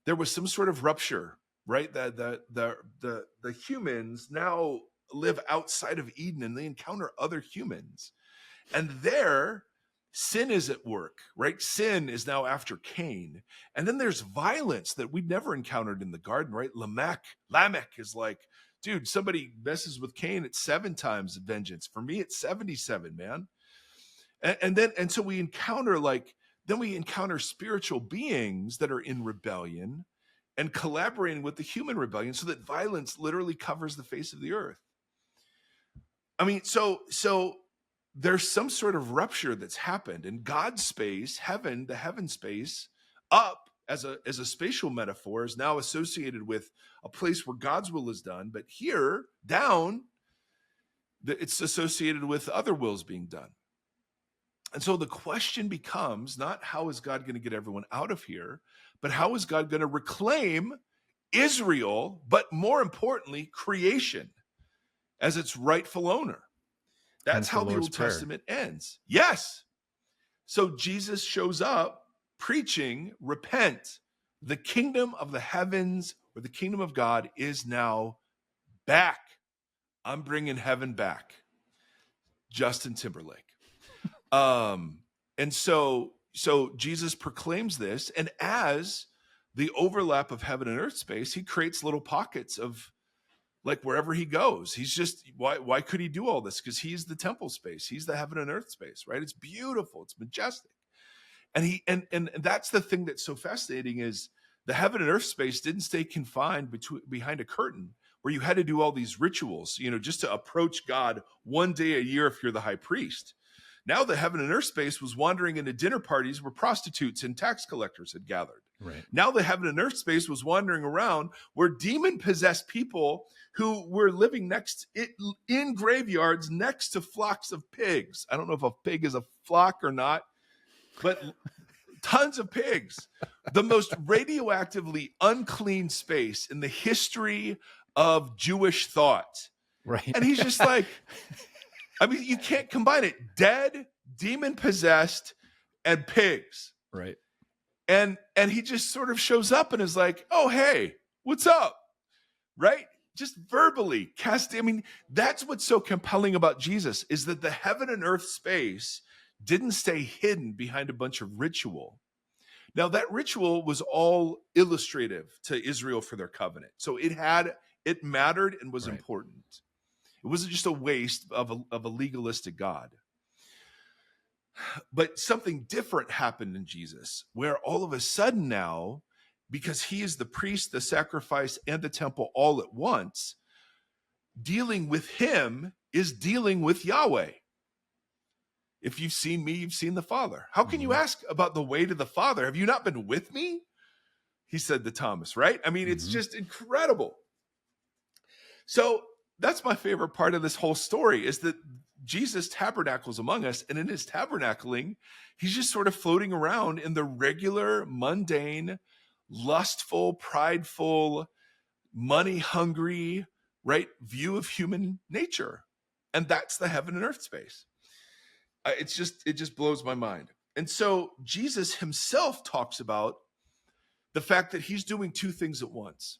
There was some sort of rupture, right? That the humans now live outside of Eden, and they encounter other humans, and there sin is at work, right? Sin is now after Cain. And then there's violence that we'd never encountered in the garden, right? Lamech is like, dude, somebody messes with Cain, it's 7 times vengeance. For me, it's 77, man. And so we encounter spiritual beings that are in rebellion and collaborating with the human rebellion, so that violence literally covers the face of the earth. I mean, so there's some sort of rupture that's happened in God's space. The heaven space, up as a spatial metaphor, is now associated with a place where God's will is done. But here, down, it's associated with other wills being done. And so the question becomes not how is God going to get everyone out of here, but how is God going to reclaim Israel, but more importantly, creation as its rightful owner? That's how the Old Testament ends. Yes. So Jesus shows up preaching, repent. The kingdom of the heavens, or the kingdom of God, is now back. I'm bringing heaven back. Justin Timberlake. And so Jesus proclaims this, and as the overlap of heaven and earth space, he creates little pockets of, like, wherever he goes, he's just, why could he do all this? Because he's the temple space. He's the heaven and earth space, right? It's beautiful. It's majestic. And that's the thing that's so fascinating, is the heaven and earth space didn't stay confined behind a curtain where you had to do all these rituals, just to approach God one day a year if you're the high priest. Now the heaven and earth space was wandering into dinner parties where prostitutes and tax collectors had gathered.
Right.
Now the heaven and earth space was wandering around where demon-possessed people who were living in graveyards next to flocks of pigs. I don't know if a pig is a flock or not, but tons of pigs. The most radioactively unclean space in the history of Jewish thought.
Right.
And he's just like, I mean, you can't combine it. Dead, demon-possessed, and pigs.
Right.
And he just sort of shows up and is like, oh, hey, what's up? Right? Just verbally cast. I mean, that's what's so compelling about Jesus, is that the heaven and earth space didn't stay hidden behind a bunch of ritual. Now, that ritual was all illustrative to Israel for their covenant. So it mattered and was important. It wasn't just a waste of a legalistic God. But something different happened in Jesus, where all of a sudden now, because he is the priest, the sacrifice, and the temple all at once, dealing with him is dealing with Yahweh. If you've seen me, you've seen the Father. How can you ask about the way to the Father? Have you not been with me? He said to Thomas, right? I mean, it's just incredible. So that's my favorite part of this whole story, is that Jesus tabernacles among us, and in his tabernacling, he's just sort of floating around in the regular, mundane, lustful, prideful, money-hungry, right, view of human nature. And that's the heaven and earth space. It just blows my mind. And so Jesus himself talks about the fact that he's doing two things at once.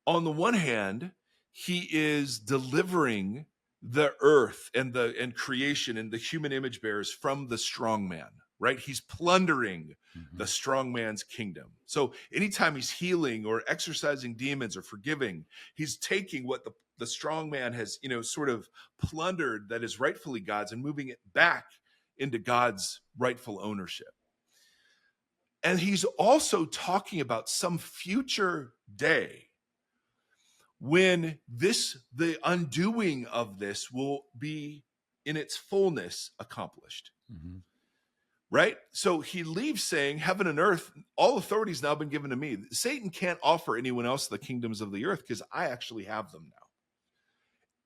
On the one hand, he is delivering the earth and creation and the human image bearers from the strong man, right? He's plundering the strong man's kingdom. So anytime he's healing or exorcising demons or forgiving, he's taking what the strong man has, sort of plundered that is rightfully God's and moving it back into God's rightful ownership. And he's also talking about some future day when the undoing of this will be in its fullness accomplished. Right? So he leaves saying, heaven and earth, all authority has now been given to me. Satan can't offer anyone else the kingdoms of the earth because I actually have them now.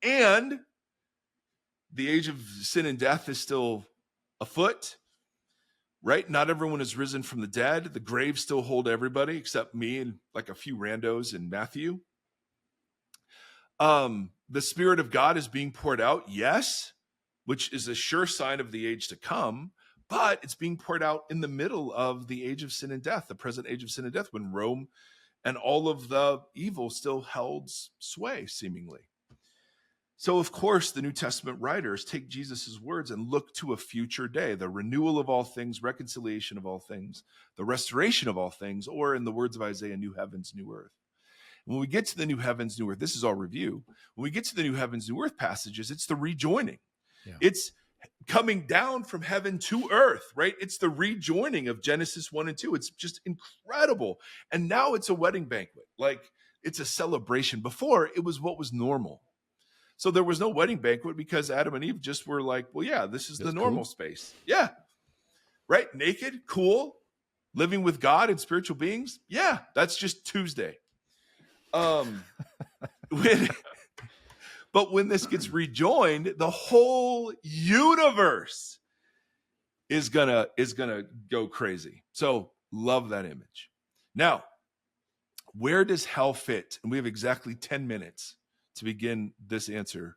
And the age of sin and death is still afoot, right? Not everyone has risen from the dead. The graves still hold everybody except me and like a few randos in Matthew. The Spirit of God is being poured out, yes, which is a sure sign of the age to come, but it's being poured out in the middle of the age of sin and death, the present age of sin and death, when Rome and all of the evil still held sway, seemingly. So, of course, the New Testament writers take Jesus' words and look to a future day, the renewal of all things, reconciliation of all things, the restoration of all things, or in the words of Isaiah, new heavens, new earth. When we get to the new heavens, new earth, this is all review. When we get to the new heavens, new earth passages, it's the rejoining. Yeah. It's coming down from heaven to earth, right? It's the rejoining of Genesis 1 and 2. It's just incredible. And now it's a wedding banquet. Like, it's a celebration. Before, it was what was normal. So there was no wedding banquet because Adam and Eve just were like, well, yeah, this is the normal space. Yeah. Right? Naked, cool, living with God and spiritual beings. Yeah, that's just Tuesday. But when this gets rejoined, the whole universe is gonna go crazy. So love that image. Now, where does hell fit? And we have exactly 10 minutes to begin this answer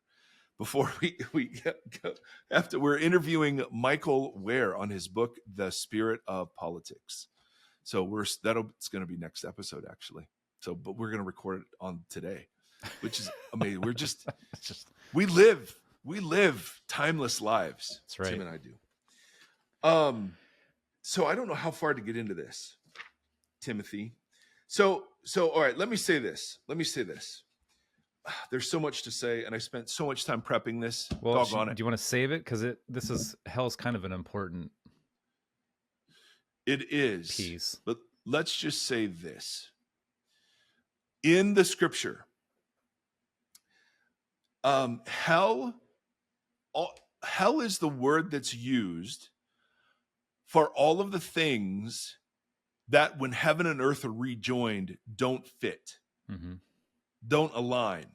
before we go. After we're interviewing Michael Ware on his book, The Spirit of Politics. So it's going to be next episode, actually. So, but we're going to record it on today, which is amazing. We're we live timeless lives.
That's right.
Tim and I do. So I don't know how far to get into this, Timothy. So all right, let me say this. There's so much to say, and I spent so much time prepping this.
Well,
doggone it.
Do you want to save it? Because hell's kind of an important
it is
piece.
But let's just say this. In the scripture, hell is the word that's used for all of the things that when heaven and earth are rejoined don't fit. Don't align,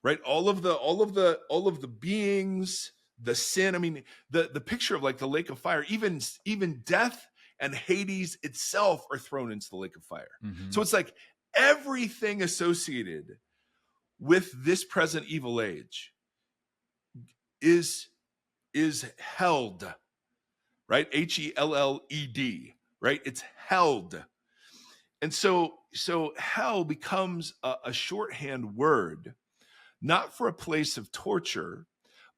right? All of the beings, the sin. I mean, the picture of like the lake of fire, even death and Hades itself are thrown into the lake of fire. So it's like everything associated with this present evil age is held, right? HELLED, right? It's held. And so hell becomes a shorthand word, not for a place of torture,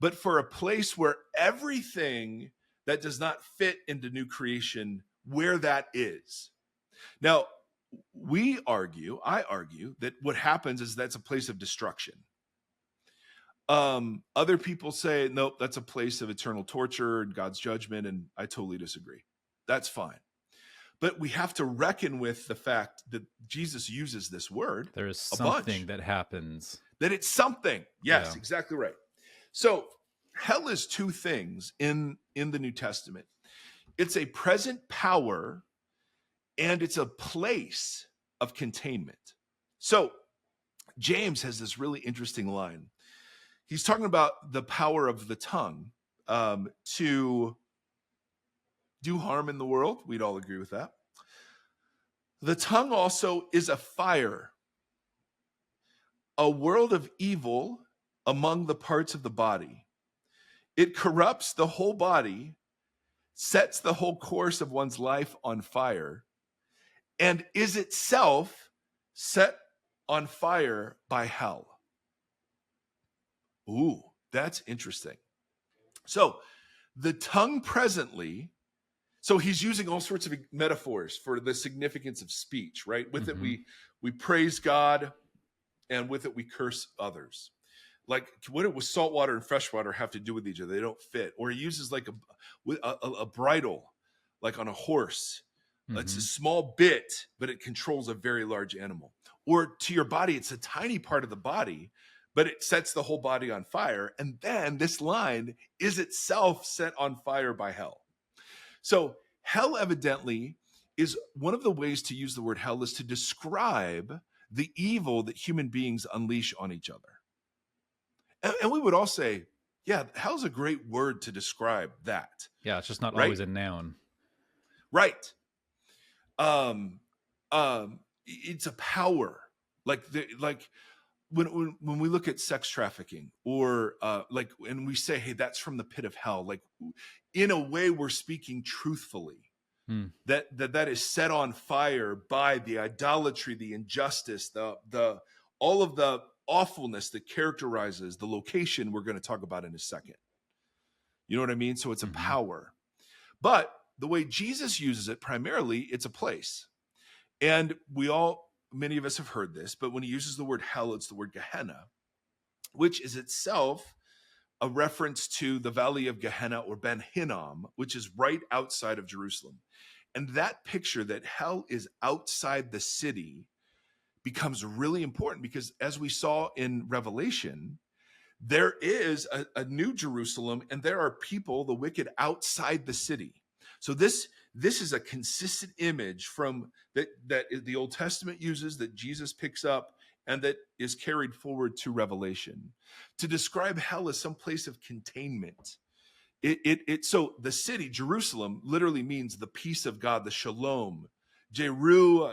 but for a place where everything that does not fit into new creation, where that is. Now, I argue that what happens is that's a place of destruction. Other people say, nope, that's a place of eternal torture and God's judgment, and I totally disagree. That's fine. But we have to reckon with the fact that Jesus uses this word
There is
a
something
bunch.
that happens.
That it's something. Yes,
Yeah.
exactly right. So hell is two things in the New Testament. It's a present power and it's a place of containment. So James has this really interesting line. He's talking about the power of the tongue to do harm in the world. We'd all agree with that. The tongue also is a fire, a world of evil among the parts of the body. It corrupts the whole body, sets the whole course of one's life on fire, and is itself set on fire by hell. Ooh, that's interesting. So the tongue presently, so he's using all sorts of metaphors for the significance of speech, right? With it, we praise God, and with it, we curse others. Like, what does salt water and fresh water have to do with each other? They don't fit. Or he uses like a bridle, like on a horse. It's a small bit, but it controls a very large animal. Or to your body, it's a tiny part of the body, but it sets the whole body on fire. And then this line is itself set on fire by hell. So hell evidently is one of the ways to use the word hell is to describe the evil that human beings unleash on each other. And we would all say, yeah, hell's a great word to describe that.
Yeah, it's just not
right?
always a noun.
Right. It's a power. Like when we look at sex trafficking or and we say, hey, that's from the pit of hell. Like in a way, we're speaking truthfully. That is set on fire by the idolatry, the injustice, the all of the awfulness that characterizes the location we're going to talk about in a second. You know what I mean? So it's a power. But the way Jesus uses it, primarily, it's a place. And many of us have heard this, but when he uses the word hell, it's the word Gehenna, which is itself a reference to the valley of Gehenna or Ben Hinnom, which is right outside of Jerusalem. And that picture that hell is outside the city becomes really important because as we saw in Revelation, there is a new Jerusalem and there are people, the wicked, outside the city. So this is a consistent image from that the Old Testament uses, that Jesus picks up, and that is carried forward to Revelation to describe hell as some place of containment. So the city, Jerusalem, literally means the peace of God, the shalom. Jeru,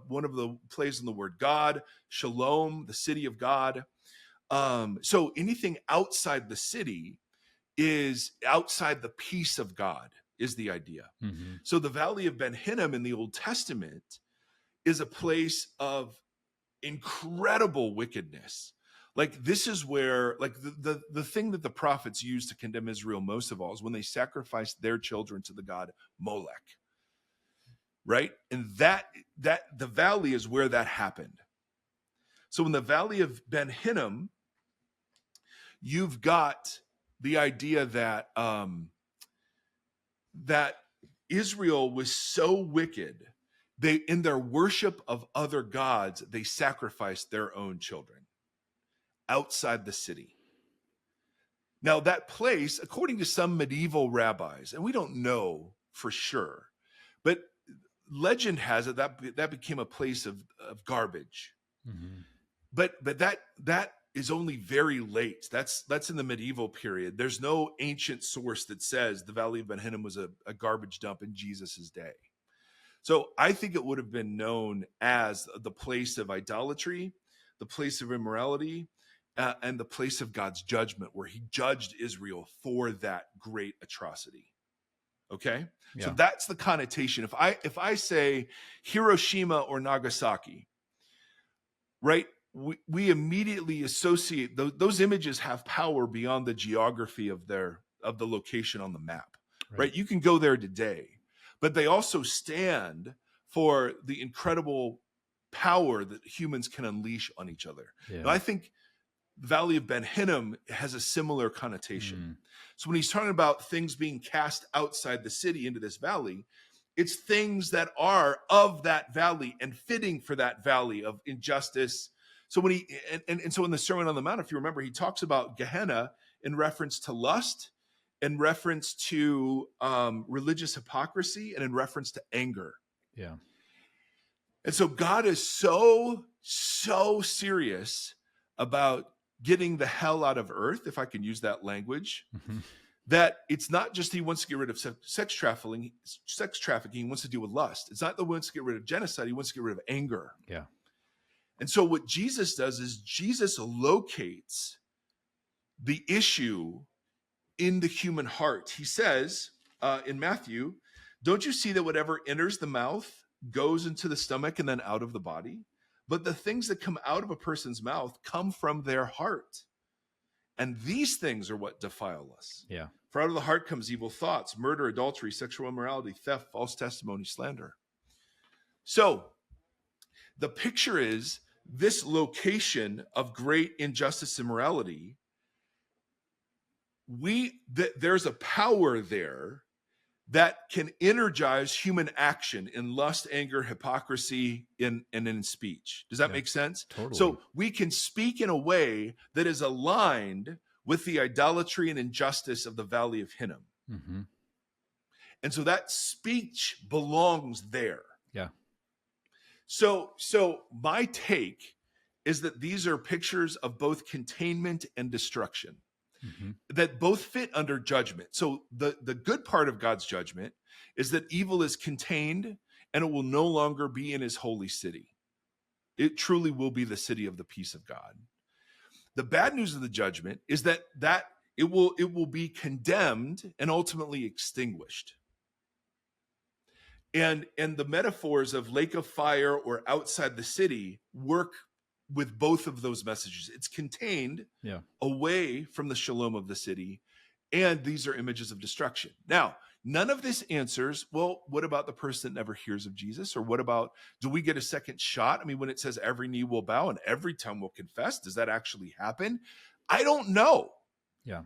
one of the plays in the word God, shalom, the city of God. So anything outside the city is outside the peace of God, is the idea. So the Valley of Ben Hinnom in the Old Testament is a place of incredible wickedness. Like this is where, like the thing that the prophets used to condemn Israel most of all is when they sacrificed their children to the god Molech. Right? And that the valley is where that happened. So in the Valley of Ben Hinnom, you've got the idea that that Israel was so wicked, they in their worship of other gods, they sacrificed their own children outside the city. Now that place, according to some medieval rabbis, and we don't know for sure, but legend has it that became a place of garbage. But that is only very late. That's in the medieval period. There's no ancient source that says the Valley of Ben Hinnom was a garbage dump in Jesus's day. So I think it would have been known as the place of idolatry, the place of immorality, and the place of God's judgment, where he judged Israel for that great atrocity. Okay? Yeah. So that's the connotation. If I say Hiroshima or Nagasaki, right? We immediately associate those images have power beyond the geography of the location on the map, right? You can go there today, but they also stand for the incredible power that humans can unleash on each other. Yeah. Now, I think the Valley of Ben Hinnom has a similar connotation.
Mm.
So when he's talking about things being cast outside the city into this valley, it's things that are of that valley and fitting for that valley of injustice. So when so in the Sermon on the Mount, if you remember, he talks about Gehenna in reference to lust, in reference to religious hypocrisy, and in reference to anger.
Yeah.
And so God is so serious about getting the hell out of earth, if I can use that language,
Mm-hmm.
that it's not just he wants to get rid of sex trafficking, he wants to deal with lust. It's not that he wants to get rid of genocide, he wants to get rid of anger.
Yeah.
And so what Jesus does is Jesus locates the issue in the human heart. He says in Matthew, don't you see that whatever enters the mouth goes into the stomach and then out of the body? But the things that come out of a person's mouth come from their heart. And these things are what defile us.
Yeah.
For out of the heart comes evil thoughts, murder, adultery, sexual immorality, theft, false testimony, slander. So the picture is this location of great injustice and immorality. There's a power there that can energize human action in lust, anger, hypocrisy, and in speech. Does that make sense?
Totally.
So we can speak in a way that is aligned with the idolatry and injustice of the Valley of Hinnom.
Mm-hmm.
And so that speech belongs there.
Yeah.
So my take is that these are pictures of both containment and destruction. Mm-hmm. That both fit under judgment. So the good part of God's judgment is that evil is contained and it will no longer be in his holy city. It truly will be the city of the peace of God. The bad news of the judgment is that it will be condemned and ultimately extinguished. And the metaphors of lake of fire or outside the city work with both of those messages. It's contained away from the shalom of the city, and these are images of destruction. Now, none of this answers, well, what about the person that never hears of Jesus? Or what about, do we get a second shot? I mean, when it says every knee will bow and every tongue will confess, does that actually happen? I don't know.
Yeah.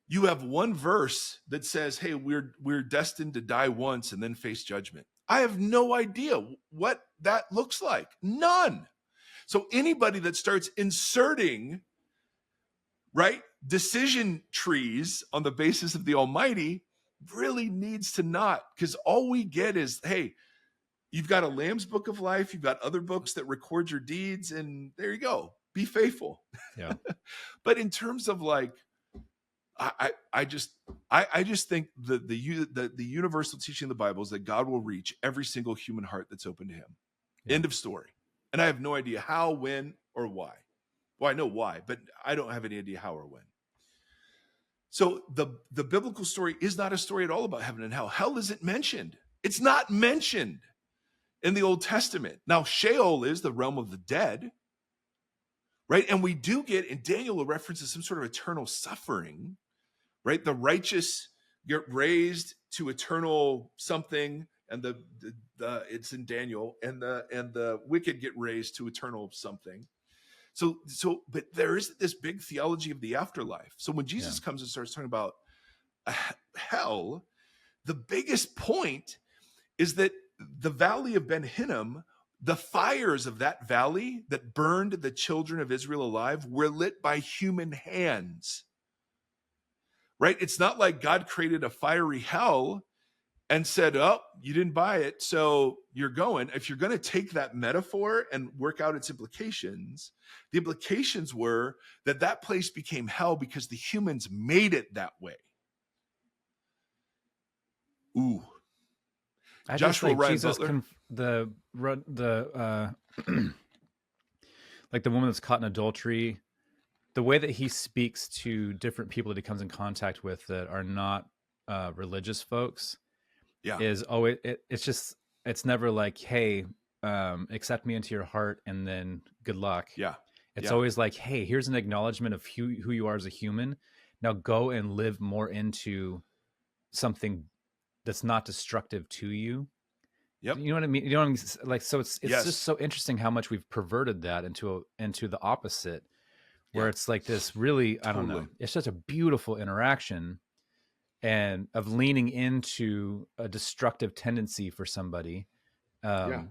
You have one verse that says, hey, we're destined to die once and then face judgment. I have no idea what that looks like. None. So anybody that starts inserting, decision trees on the basis of the Almighty really needs to not, because all we get is, hey, you've got a Lamb's Book of Life, you've got other books that record your deeds, and there you go. Be faithful.
Yeah.
But in terms of I just think the universal teaching of the Bible is that God will reach every single human heart that's open to him. Yeah. End of story. And I have no idea how, when, or why. Well, I know why, but I don't have any idea how or when. So the biblical story is not a story at all about heaven and hell. Hell isn't mentioned. It's not mentioned in the Old Testament. Now, Sheol is the realm of the dead, right? And we do get in Daniel a reference to some sort of eternal suffering, right? The righteous get raised to eternal something, and the it's in Daniel, and the wicked get raised to eternal something. So, but there is this big theology of the afterlife. So when Jesus comes and starts talking about hell, the biggest point is that the Valley of Ben Hinnom, the fires of that valley that burned the children of Israel alive, were lit by human hands. Right? It's not like God created a fiery hell and said, oh, you didn't buy it, so you're going. If you're going to take that metaphor and work out its implications, the implications were that place became hell because the humans made it that way. Ooh.
I
Joshua
just,
Ryan
Jesus
Butler.
Like the woman that's caught in adultery, the way that he speaks to different people that he comes in contact with that are not religious folks is always, it's never like, hey, accept me into your heart and then good luck. It's always like, hey, here's an acknowledgement of who you are as a human. Now go and live more into something that's not destructive to you.
Yep.
You know what I mean? You know what I mean? Like, so it's just so interesting how much we've perverted that into the opposite, where
Yeah.
it's like this really, I don't
Totally.
know, it's such a beautiful interaction, and of leaning into a destructive tendency for somebody,
Yeah.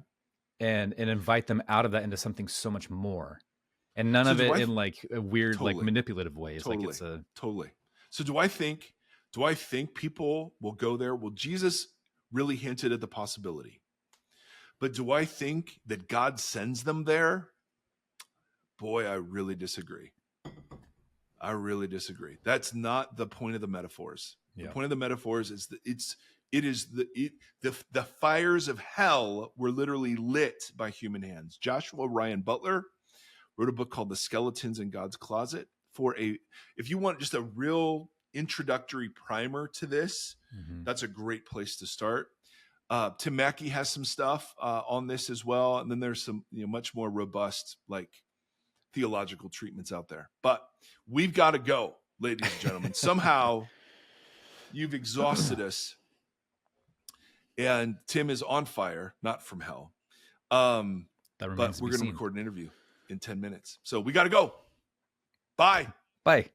and invite them out of that into something so much more, and none
So
of
do
it
I
in like a weird, like
totally,
manipulative ways. Like
totally,
it's a,
totally. So do I think people will go there? Well, Jesus really hinted at the possibility. But do I think that God sends them there? Boy, I really disagree. I really disagree. That's not the point of the metaphors. The
yeah,
point of the metaphors is that the fires of hell were literally lit by human hands. Joshua Ryan Butler wrote a book called The Skeletons in God's Closet. If you want just a real introductory primer to this, that's a great place to start. Tim Mackey has some stuff on this as well, and then there's some much more robust like theological treatments out there. But we've got to go, ladies and gentlemen. Somehow you've exhausted us, and Tim is on fire, not from hell.
that remains
But
to
we're
be
going to
seen.
record an interview in 10 minutes, so we got to go. Bye.
Bye.